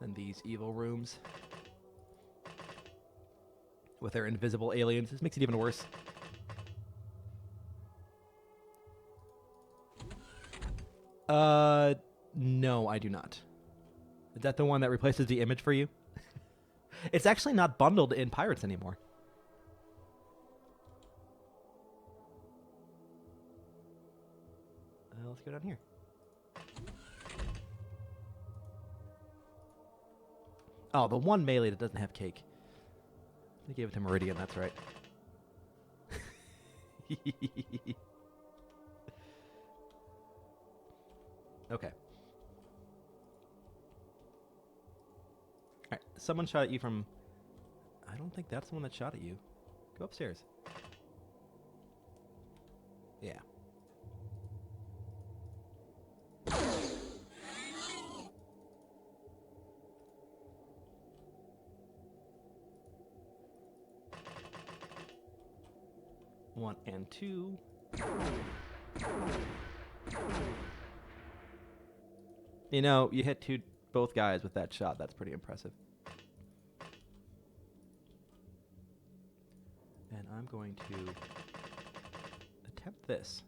And these evil rooms with their invisible aliens. This makes it even worse. No, I do not. Is that the one that replaces the image for you? It's actually not bundled in Pirates anymore. Let's go down here. Oh, the one melee that doesn't have cake. They gave it to Meridian, that's right. Okay. Alright, someone shot at you from... I don't think that's the one that shot at you. Go upstairs. Yeah. One and two. You know, you hit both guys with that shot. That's pretty impressive. And I'm going to attempt this.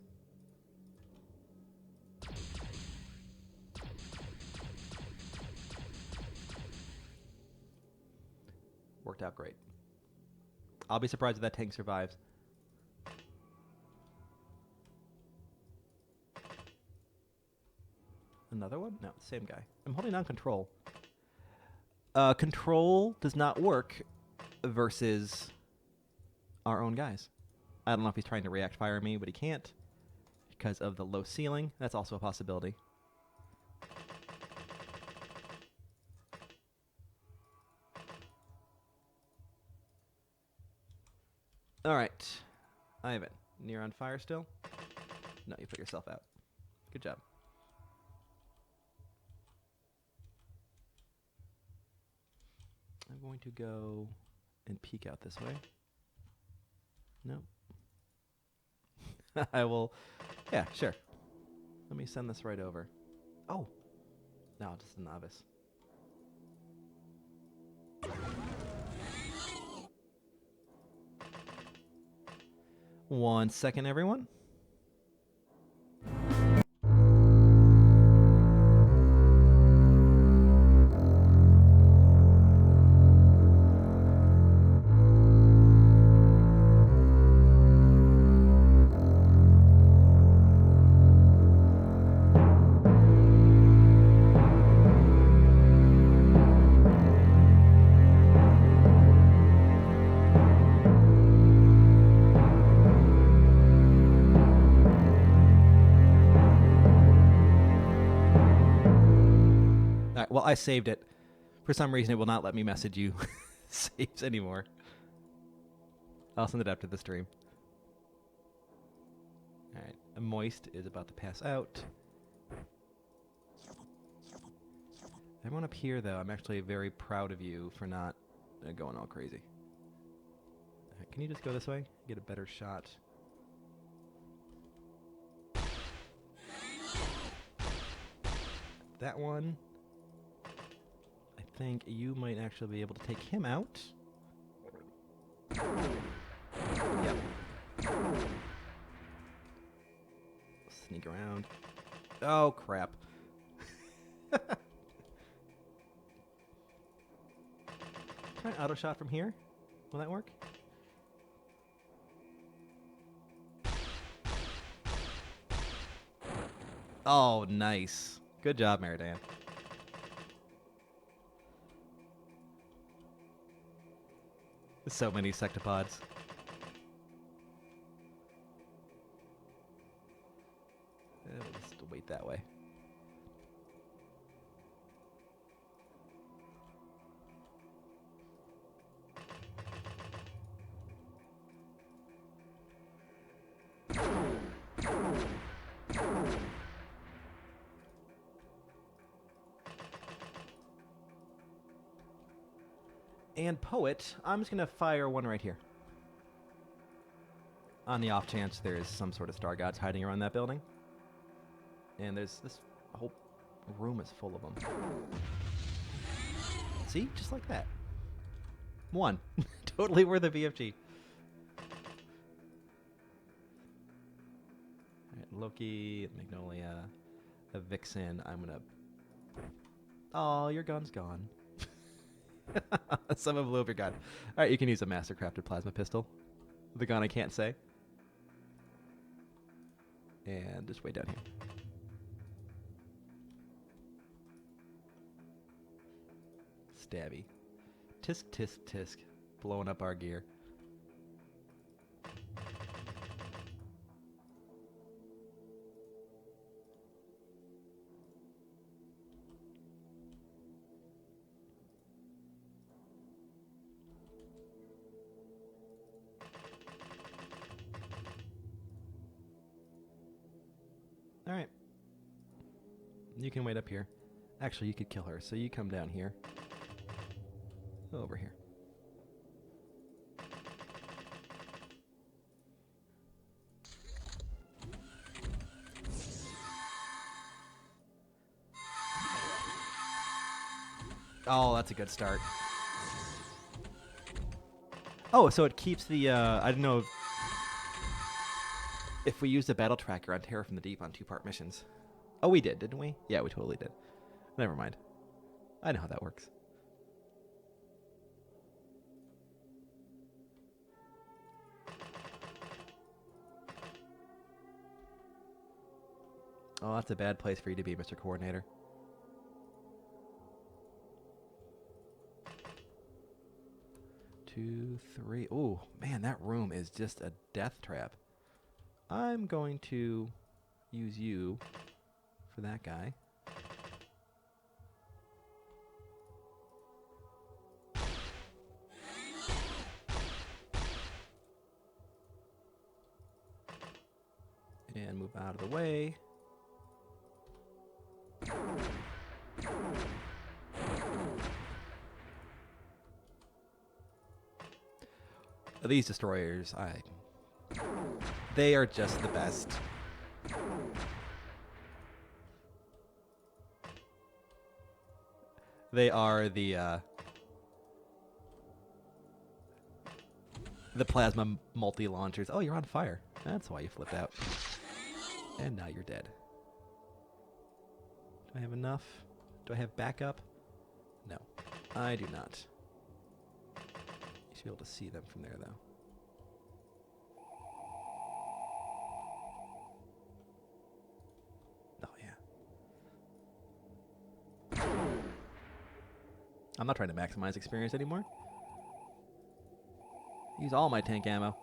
Worked out great. I'll be surprised if that tank survives. Another one? No, same guy. I'm holding on control. Control does not work versus our own guys. I don't know if he's trying to react fire me, but he can't because of the low ceiling. That's also a possibility. All right. Ivan, you're on fire still? No, you put yourself out. Good job. I'm going to go and peek out this way. No. I will... Yeah, sure. Let me send this right over. Oh. No, just a novice. One second, everyone. Well, I saved it. For some reason, it will not let me message you saves anymore. I'll send it after the stream. All right. Moist is about to pass out. Everyone up here, though, I'm actually very proud of you for not going all crazy. All right, can you just go this way? Get a better shot. That one. I think you might actually be able to take him out. Yep. Sneak around. Oh, crap. Try an auto shot from here. Will that work? Oh, nice. Good job, Meridan. So many sectopods. We'll just wait that way. And Poet, I'm just going to fire one right here. On the off chance there is some sort of star gods hiding around that building. And there's this whole room is full of them. See? Just like that. One. Totally worth a BFG. Alright, Loki, Magnolia, a Vixen. I'm going to... Oh, your gun's gone. Someone blew up your gun. Alright, you can use a master-crafted plasma pistol. The gun I can't say. And just way down here. Stabby. Tisk, tisk, tisk. Blowing up our gear. Alright. You can wait up here. Actually, you could kill her, so you come down here. Over here. Oh, that's a good start. Oh, so it keeps the, I don't know if we used the battle tracker on Terror from the Deep on 2-part missions. Oh, we did, didn't we? Yeah, we totally did. Never mind. I know how that works. Oh, that's a bad place for you to be, Mr. Coordinator. Two, three. Oh, man, that room is just a death trap. I'm going to use you for that guy. And move out of the way. These destroyers, they are just the best. They are the plasma multi-launchers. Oh, you're on fire. That's why you flipped out. And now you're dead. Do I have enough? Do I have backup? No, I do not. You should be able to see them from there, though. Oh, yeah. I'm not trying to maximize experience anymore. Use all my tank ammo.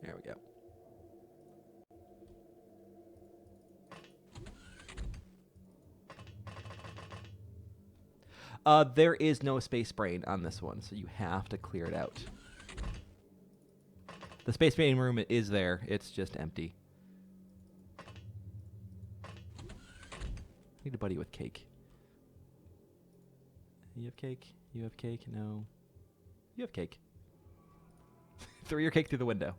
There we go. There is no space brain on this one, so you have to clear it out. The space brain room is there, it's just empty. I need a buddy with cake. You have cake? You have cake? No. You have cake. Throw your cake through the window.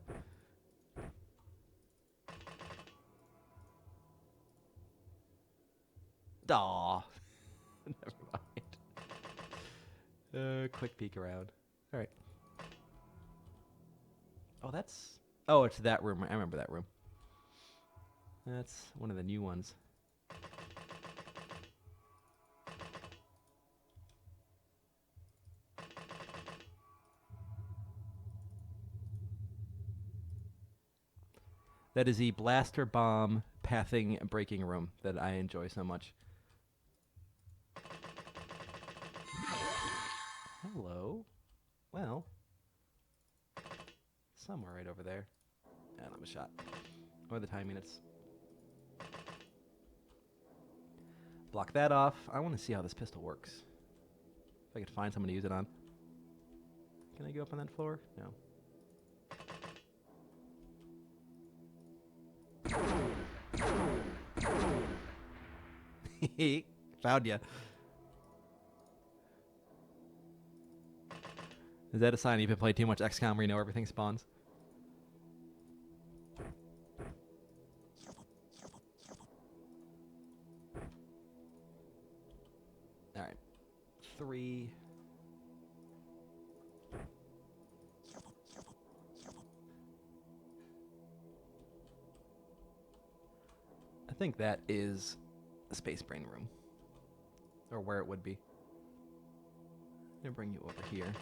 Aw. Never mind. Quick peek around. All right. Oh, that's Oh, it's that room. I remember that room. That's one of the new ones. That is the blaster bomb pathing breaking room that I enjoy so much. Hello. Well, somewhere right over there. And I'm a shot. Or the time units. Block that off. I want to see how this pistol works. If I could find someone to use it on. Can I go up on that floor? No. Found ya. Is that a sign you've been playing too much XCOM where you know everything spawns? Alright. 3. I think that is the Space Brain room. Or where it would be. I'm going to bring you over here.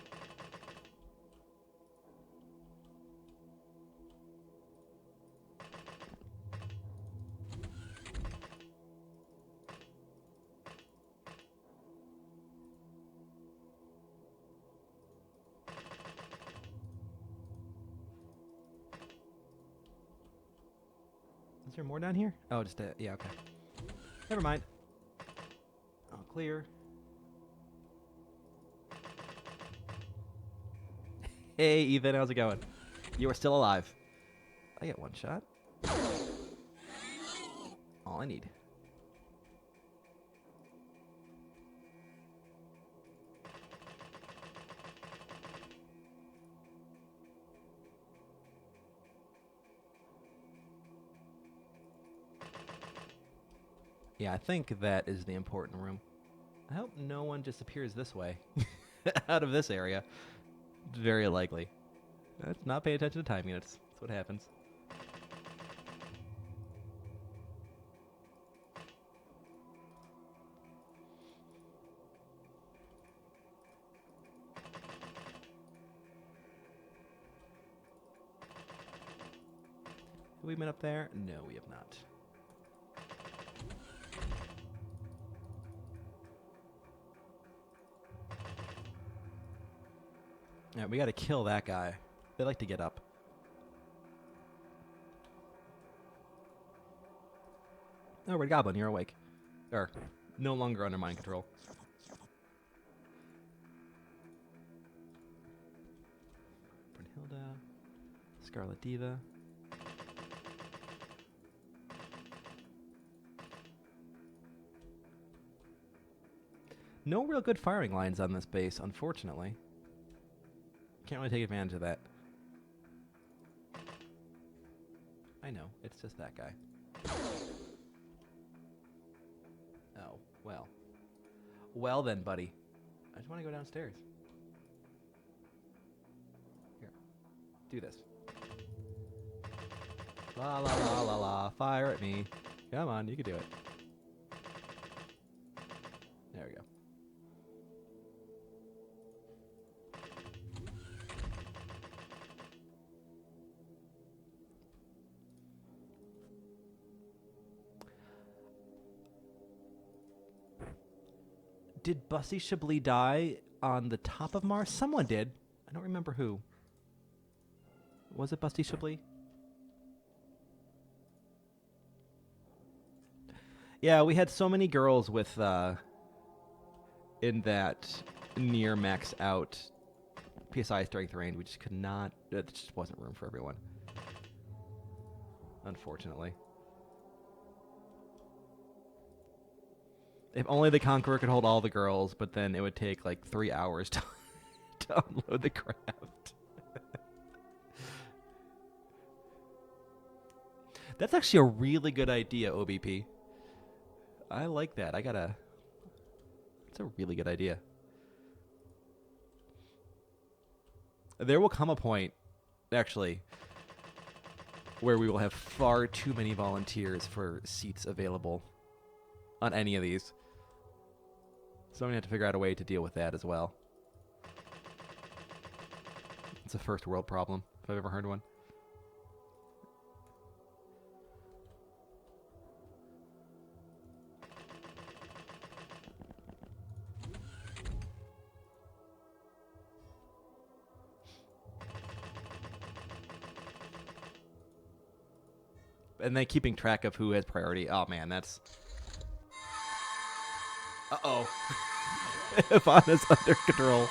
Is there more down here? Oh, just yeah, okay. Never mind. All clear. Hey, Ethan, how's it going? You are still alive. I get one shot. All I need. Yeah, I think that is the important room. I hope no one just appears this way. Out of this area. Very likely. Let's not pay attention to time units. That's what happens. Have we been up there? No, we have not. Yeah, we gotta kill that guy. They like to get up. Oh, Red Goblin, you're awake. Or, no longer under mind control. Brunhilde. Scarlet Diva. No real good firing lines on this base, unfortunately. Can't really take advantage of that. I know, it's just that guy. Oh, well. Well then, buddy. I just want to go downstairs. Here. Do this. La la la la la. Fire at me. Come on, you can do it. There we go. Did Bussy Chablis die on the top of Mars? Someone did. I don't remember who. Was it Bussy Chablis? Yeah, we had so many girls with in that near max out PSI strength range. We just could not. It just wasn't room for everyone. Unfortunately. If only the Conqueror could hold all the girls, but then it would take like 3 hours to unload the craft. That's actually a really good idea, OBP. I like that. It's a really good idea. There will come a point, actually, where we will have far too many volunteers for seats available on any of these. So I'm going to have to figure out a way to deal with that as well. It's a first world problem, if I've ever heard one. And then keeping track of who has priority. Oh, man, that's... Uh-oh. Ivana's under control.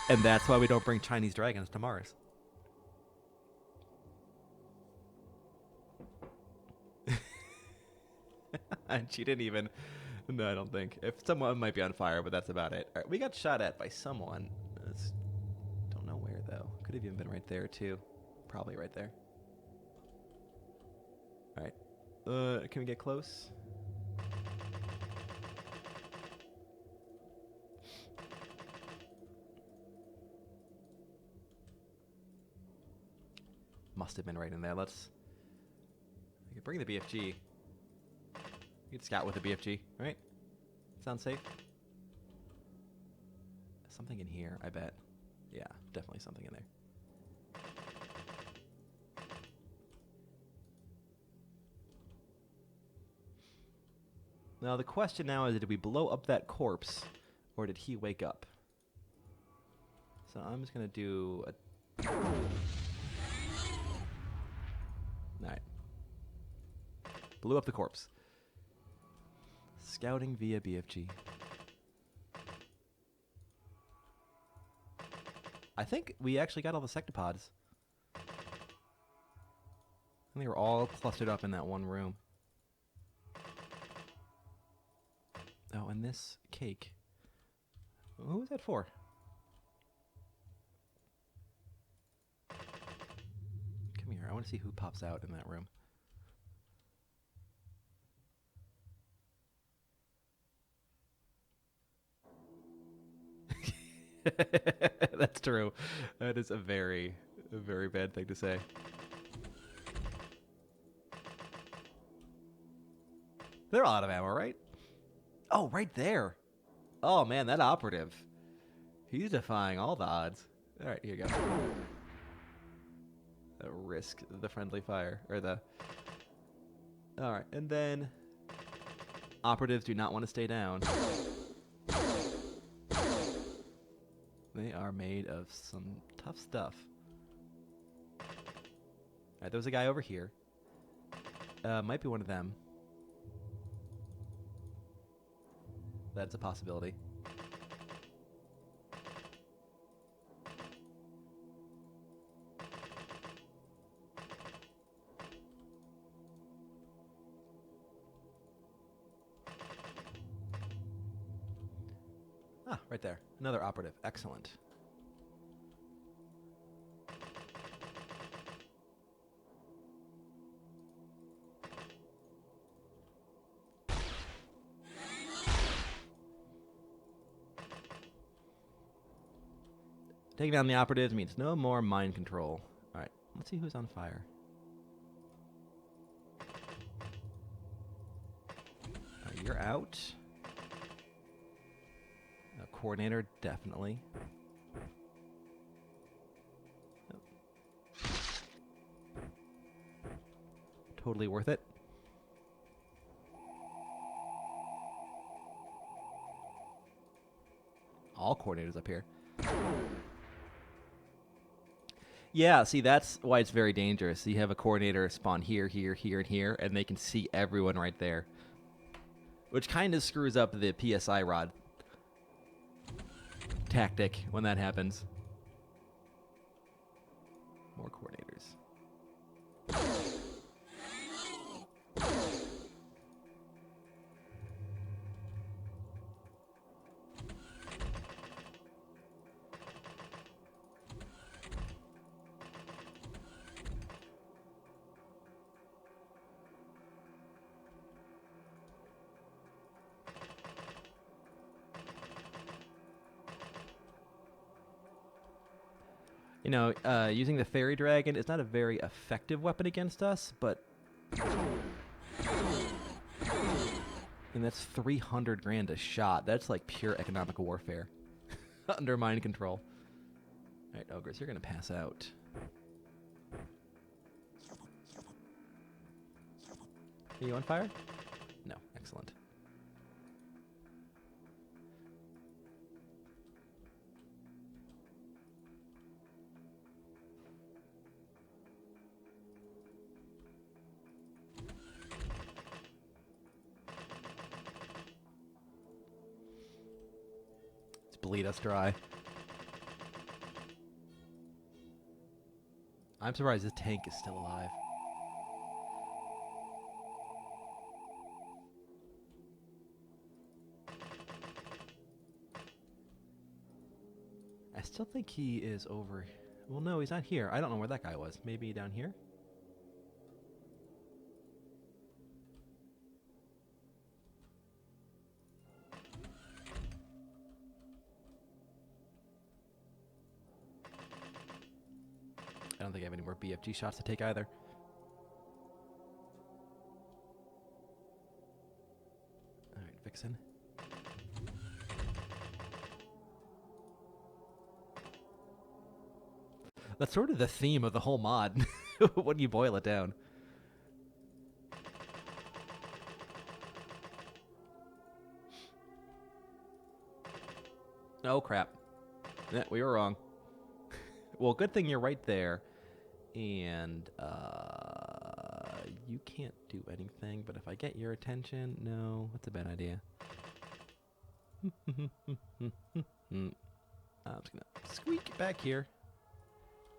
And that's why we don't bring Chinese dragons to Mars. And she didn't even... No, I don't think. If someone might be on fire, but that's about it. All right, we got shot at by someone. Don't know where, though. Could have even been right there, too. Probably right there. All right. Can we get close? Must have been right in there. Let's... We could bring the BFG. You could scout with a BFG, right? Sounds safe? Something in here, I bet. Yeah, definitely something in there. Now the question now is, did we blow up that corpse, or did he wake up? So I'm just going to do a... Alright. Blew up the corpse. Scouting via BFG. I think we actually got all the sectopods. And they were all clustered up in that one room. Oh, and this cake. Who was that for? Come here. I want to see who pops out in that room. That's true. That is a very bad thing to say. They're all out of ammo, right? Oh, right there. Oh, man, that operative. He's defying all the odds. All right, here you go. Risk the friendly fire. Or the... All right, and then... Operatives do not want to stay down. They are made of some tough stuff. Alright, there was a guy over here. Might be one of them. That's a possibility. Ah, right there. Another operative. Excellent. Taking down the operatives means no more mind control. Alright, let's see who's on fire. You're out. Coordinator, definitely. Oh. Totally worth it. All coordinators up here. Yeah, see, that's why it's very dangerous. You have a coordinator spawn here, here, here, and here, and they can see everyone right there. Which kind of screws up the PSI rod tactic when that happens. More coordinators. You know, using the fairy dragon is not a very effective weapon against us, but... And that's 300 grand a shot. That's like pure economic warfare. Under mind control. Alright, ogres, you're gonna pass out. Are you on fire? No, excellent. Let's bleed us dry. I'm surprised this tank is still alive. I still think he is over... Well, no, he's not here. I don't know where that guy was. Maybe down here? I don't think I have any more BFG shots to take either. Alright, Vixen. That's sort of the theme of the whole mod, when you boil it down. Oh, crap. Yeah, we were wrong. Well, good thing you're right there. And, you can't do anything, but if I get your attention, no, that's a bad idea. I'm just gonna squeak back here.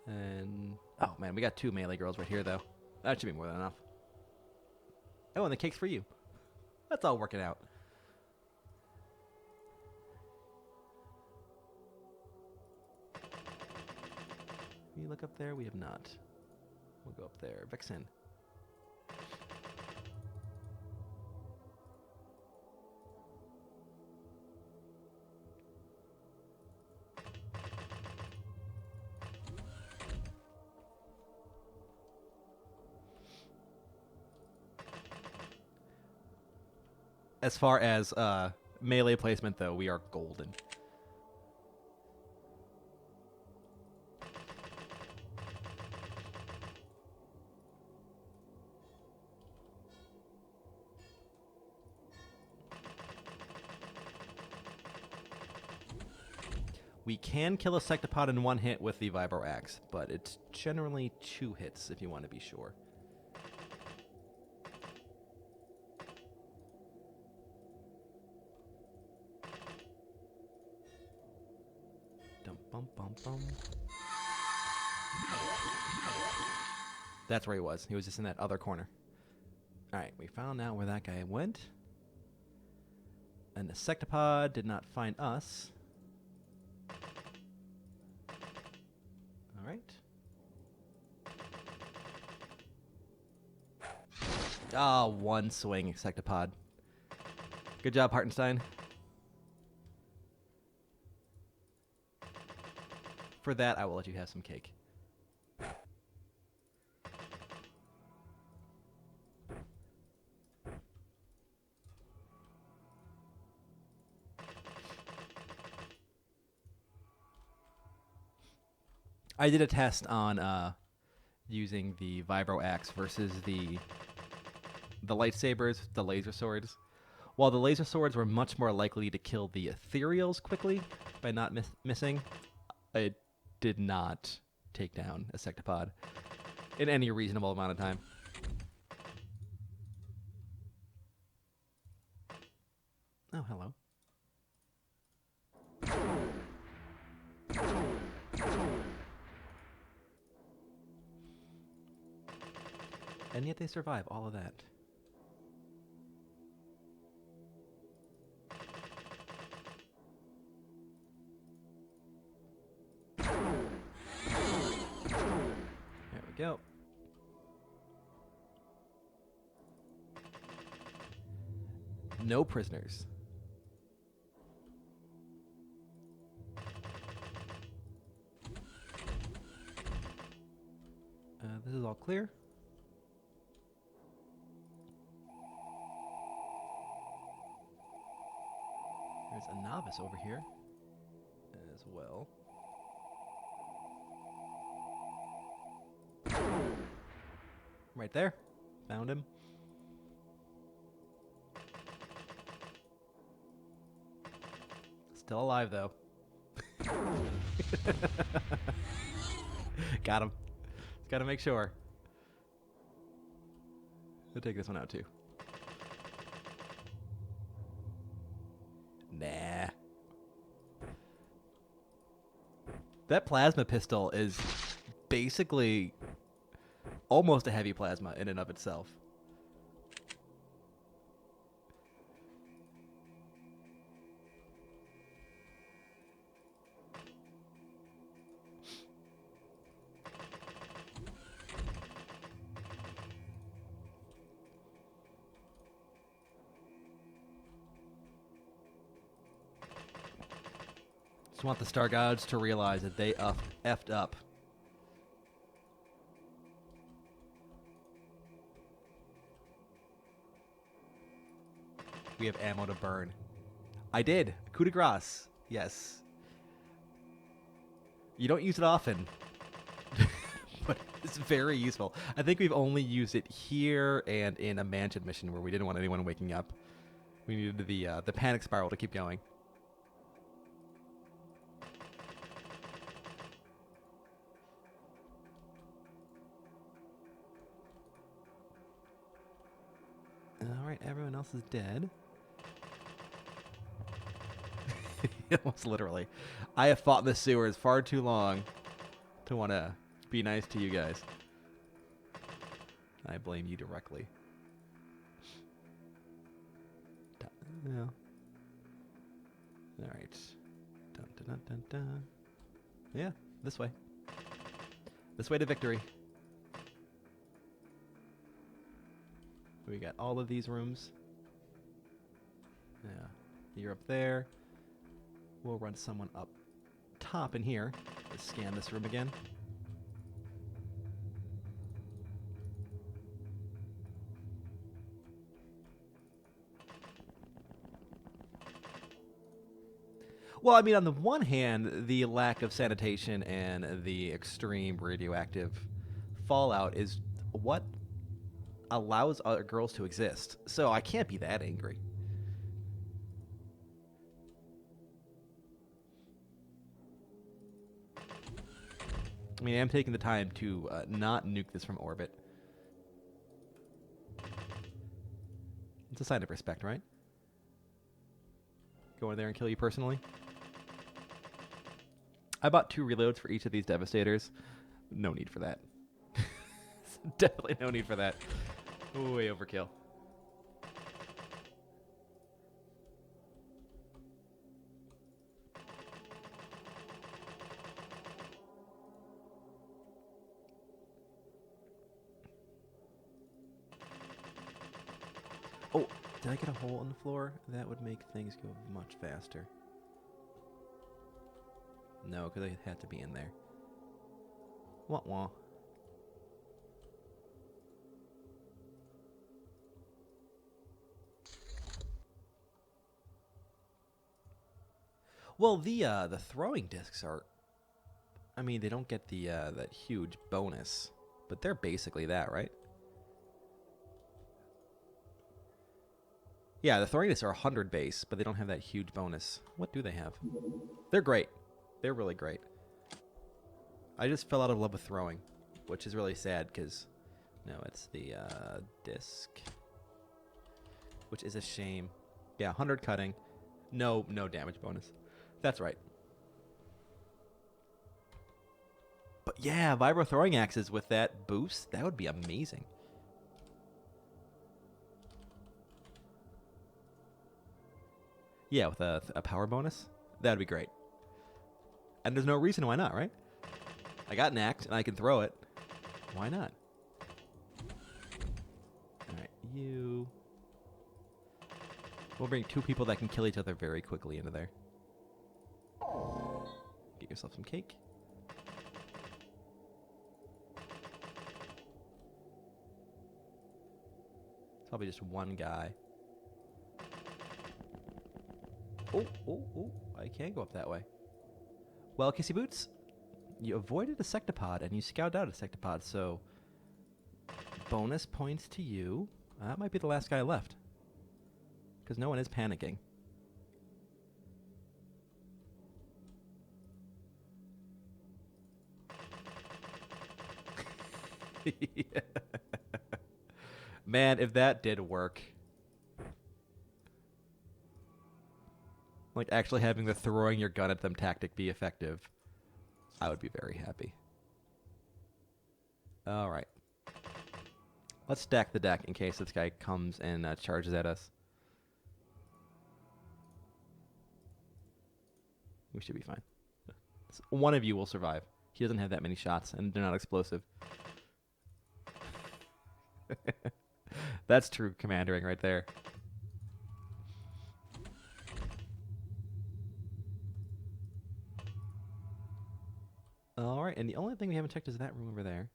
And, oh man, we got 2 melee girls right here, though. That should be more than enough. Oh, and the cake's for you. That's all working out. Can you look up there? We have not. We'll go up there. Vixen. As far as melee placement, though, we are golden. We can kill a sectopod in 1 hit with the Vibro Axe, but it's generally 2 hits if you want to be sure. Dum bum bum bum. That's where he was. He was just in that other corner. Alright, we found out where that guy went. And the sectopod did not find us. Alright. Ah, 1 swing sectopod. Good job, Hartenstein. For that, I will let you have some cake. I did a test on using the Vibro Axe versus the lightsabers, the laser swords. While the laser swords were much more likely to kill the ethereals quickly by not missing, it did not take down a sectopod in any reasonable amount of time. Oh, hello. And yet they survive all of that. There we go. No prisoners. all clear. There's a novice over here as well. Right there. Found him. Still alive, though. Got him. Gotta make sure. I'll take this one out, too. Nah. That plasma pistol is basically almost a heavy plasma in and of itself. Just want the Star Gods to realize that they effed up. We have ammo to burn. I did. Coup de grace. Yes. You don't use it often. But it's very useful. I think we've only used it here and in a mansion mission where we didn't want anyone waking up. We needed the panic spiral to keep going. Alright, everyone else is dead. Almost literally. I have fought in the sewers far too long to want to be nice to you guys. I blame you directly. Yeah. Alright. Dun, dun, dun, dun, dun. Yeah, this way. This way to victory. We got all of these rooms. Yeah. You're up there. We'll run someone up top in here. Let's scan this room again. Well, I mean, on the one hand, the lack of sanitation and the extreme radioactive fallout is what allows other girls to exist. So I can't be that angry. I mean, I'm taking the time to not nuke this from orbit. It's a sign of respect, right? Go in there and kill you personally. I bought 2 reloads for each of these Devastators. No need for that. Definitely no need for that. Way overkill. Oh, did I get a hole in the floor? That would make things go much faster. No, because they had to be in there. Wah wah. Well, the throwing discs are, I mean, they don't get the that huge bonus, but they're basically that, right? Yeah, the throwing discs are 100 base, but they don't have that huge bonus. What do they have? They're great. They're really great. I just fell out of love with throwing, which is really sad because, no, it's the disc, which is a shame. Yeah, 100 cutting, no damage bonus. That's right. But yeah, vibro throwing axes with that boost, that would be amazing. Yeah, with a power bonus, that would be great. And there's no reason why not, right? I got an axe and I can throw it. Why not? Alright, you. We'll bring 2 people that can kill each other very quickly into there. Get yourself some cake. It's probably just one guy. Oh, oh, oh. I can't go up that way. Well, Kissy Boots, you avoided a sectopod and you scouted out a sectopod, so bonus points to you. That might be the last guy left. Because no one is panicking. Yeah. Man, if that did work. Like actually having the throwing your gun at them tactic be effective, I would be very happy. All right. Let's stack the deck in case this guy comes and charges at us. We should be fine. One of you will survive. He doesn't have that many shots, and they're not explosive. That's true commandering right there. All right, and the only thing we haven't checked is that room over there.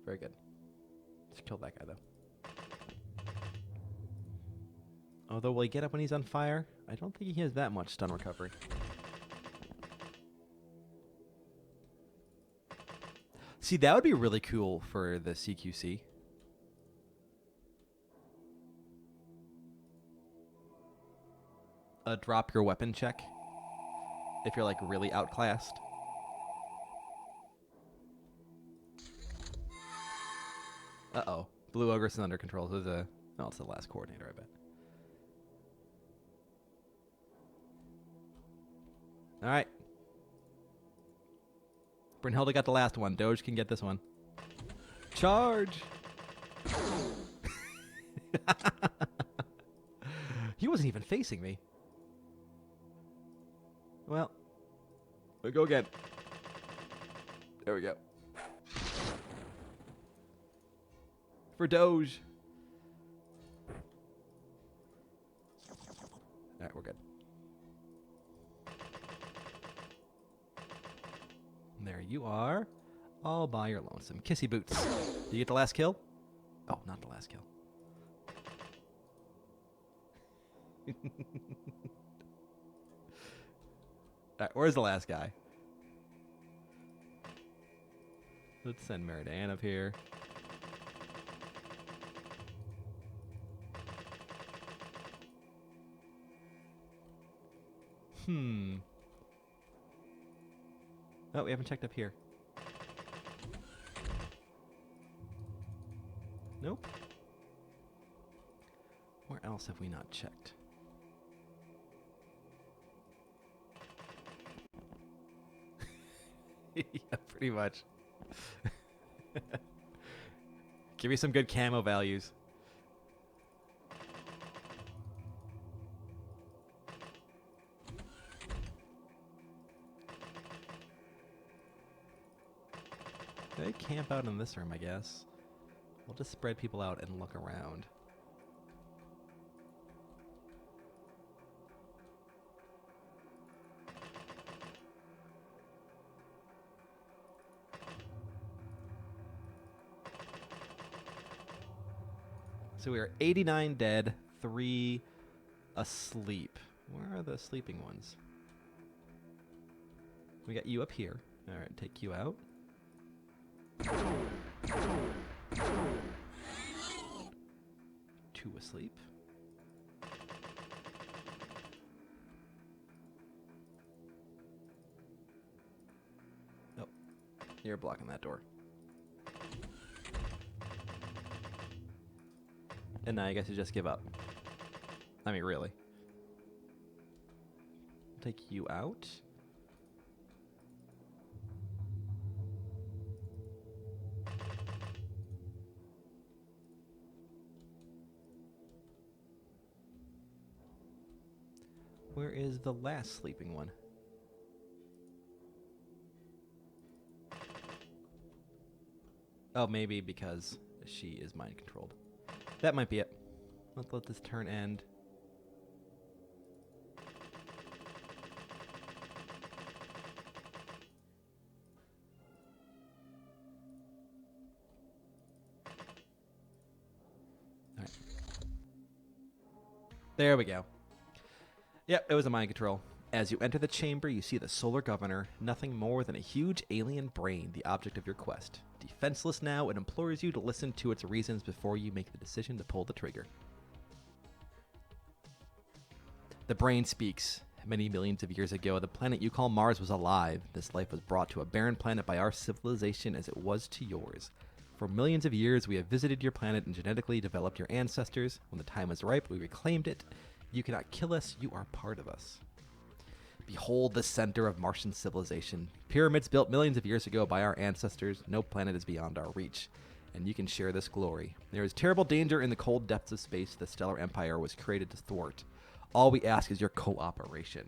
Very good. Just kill that guy, though. Although, will he get up when he's on fire? I don't think he has that much stun recovery. See, that would be really cool for the CQC. Drop your weapon check if you're, like, really outclassed. Uh-oh. Blue Ogress is under control. So there's a... Oh, it's the last coordinator, I bet. All right. Brynhilde got the last one. Doge can get this one. Charge! He wasn't even facing me. Well, we go again. There we go. For Doge. All right, we're good. There you are, all by your lonesome. Kissy Boots. Did you get the last kill? Oh, not the last kill. All right, where's the last guy? Let's send Meridan up here. Oh, we haven't checked up here. Nope. Where else have we not checked? Yeah, pretty much. Give me some good camo values. They camp out in this room, I guess. We'll just spread people out and look around. So we are 89 dead, 3 asleep. Where are the sleeping ones? We got you up here. All right, take you out. 2 asleep. Nope. You're blocking that door. And now I guess you just give up. I mean, really. Take you out. Where is the last sleeping one? Oh, maybe because she is mind controlled. That might be it. Let's let this turn end. There we go. Yep, it was a mind control. As you enter the chamber, you see the Solar Governor, nothing more than a huge alien brain, the object of your quest. Defenseless now, it implores you to listen to its reasons before you make the decision to pull the trigger. The brain speaks. Many millions of years ago, the planet you call Mars was alive. This life was brought to a barren planet by our civilization as it was to yours. For millions of years, we have visited your planet and genetically developed your ancestors. When the time was ripe, we reclaimed it. You cannot kill us. You are part of us. Behold the center of Martian civilization. Pyramids built millions of years ago by our ancestors. No planet is beyond our reach, and you can share this glory. There is terrible danger in the cold depths of space the stellar empire was created to thwart. All we ask is your cooperation.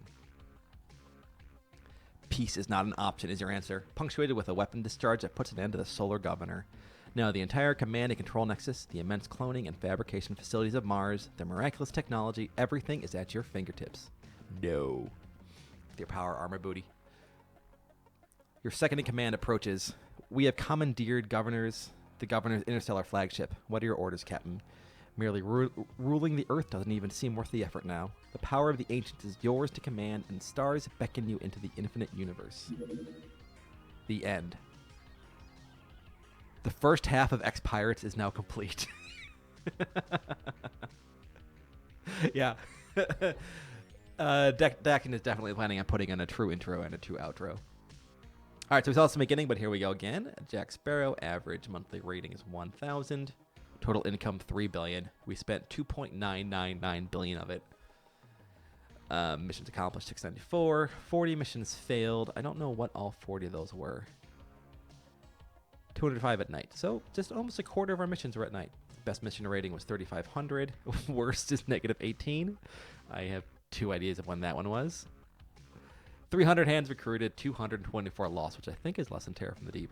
Peace is not an option, is your answer, punctuated with a weapon discharge that puts an end to the Solar Governor. Now, the entire command and control nexus, the immense cloning and fabrication facilities of Mars, the miraculous technology, everything is at your fingertips. No. With your power armor booty. Your second in command approaches. We have commandeered the governor's interstellar flagship. What are your orders, Captain? Merely ruling the Earth doesn't even seem worth the effort now. The power of the ancients is yours to command, and stars beckon you into the infinite universe. The end. The first half of X-Pirates is now complete. Yeah. Dakin is definitely planning on putting in a true intro and a true outro. All right, so we saw this in the beginning, but here we go again. Jack Sparrow, average monthly rating is 1,000. Total income, $3 billion. We spent $2.999 billion of it. Missions accomplished, 694. 40 missions failed. I don't know what all 40 of those were. 205 at night. So just almost a quarter of our missions were at night. Best mission rating was 3,500. Worst is negative 18. I have 2 ideas of when that one was. 300 hands recruited, 224 lost, which I think is less than Terror from the Deep.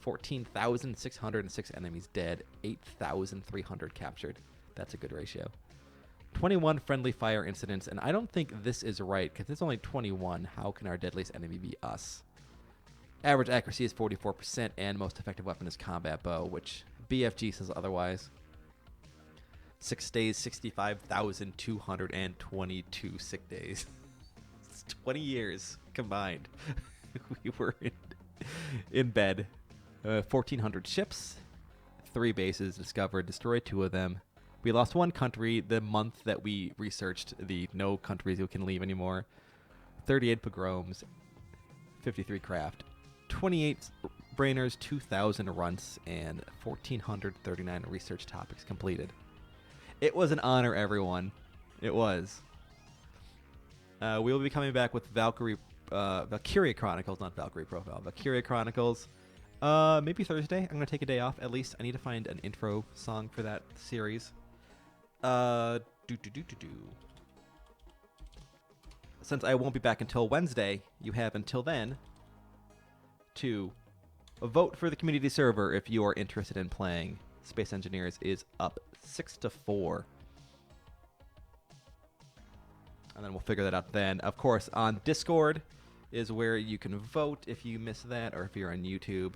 14,606 enemies dead, 8,300 captured. That's a good ratio. 21 friendly fire incidents, and I don't think this is right, because there's only 21. How can our deadliest enemy be us? Average accuracy is 44%, and most effective weapon is combat bow, which BFG says otherwise. 6 days, 65,222 sick days. It's 20 years combined. We were in bed. 1,400 ships, 3 bases discovered, destroyed 2 of them. We lost 1 country the month that we researched the no countries who can leave anymore. 38 pogroms, 53 craft, 28 brainers, 2,000 runts, and 1,439 research topics completed. It was an honor, everyone. It was. We will be coming back with Valkyria Chronicles, not Valkyrie Profile. Valkyria Chronicles. Maybe Thursday. I'm going to take a day off at least. I need to find an intro song for that series. Since I won't be back until Wednesday, you have until then to vote for the community server if you are interested in playing. Space Engineers is up 6-4. And then we'll figure that out then. Of course, on Discord is where you can vote if you miss that, or if you're on YouTube.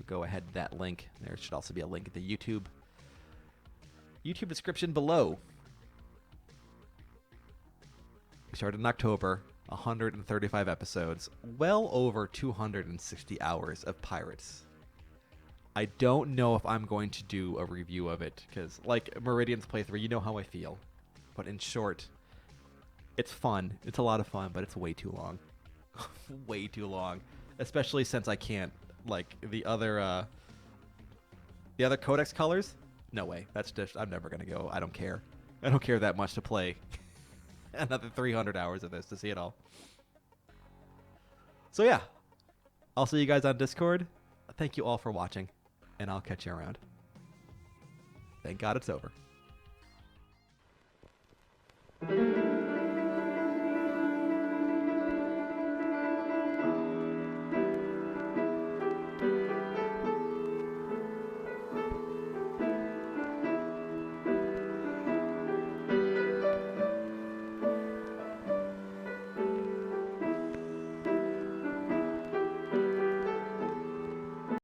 Go ahead, that link. There should also be a link at the YouTube description below. We started in October, 135 episodes, well over 260 hours of Pirates. I don't know if I'm going to do a review of it, because like Meridian's playthrough, you know how I feel. But in short, it's fun. It's a lot of fun, but it's way too long. Way too long. Especially since I can't, like, the other codex colors? No way. That's just, I'm never going to go. I don't care. I don't care that much to play another 300 hours of this to see it all. So yeah, I'll see you guys on Discord. Thank you all for watching, and I'll catch you around. Thank God it's over.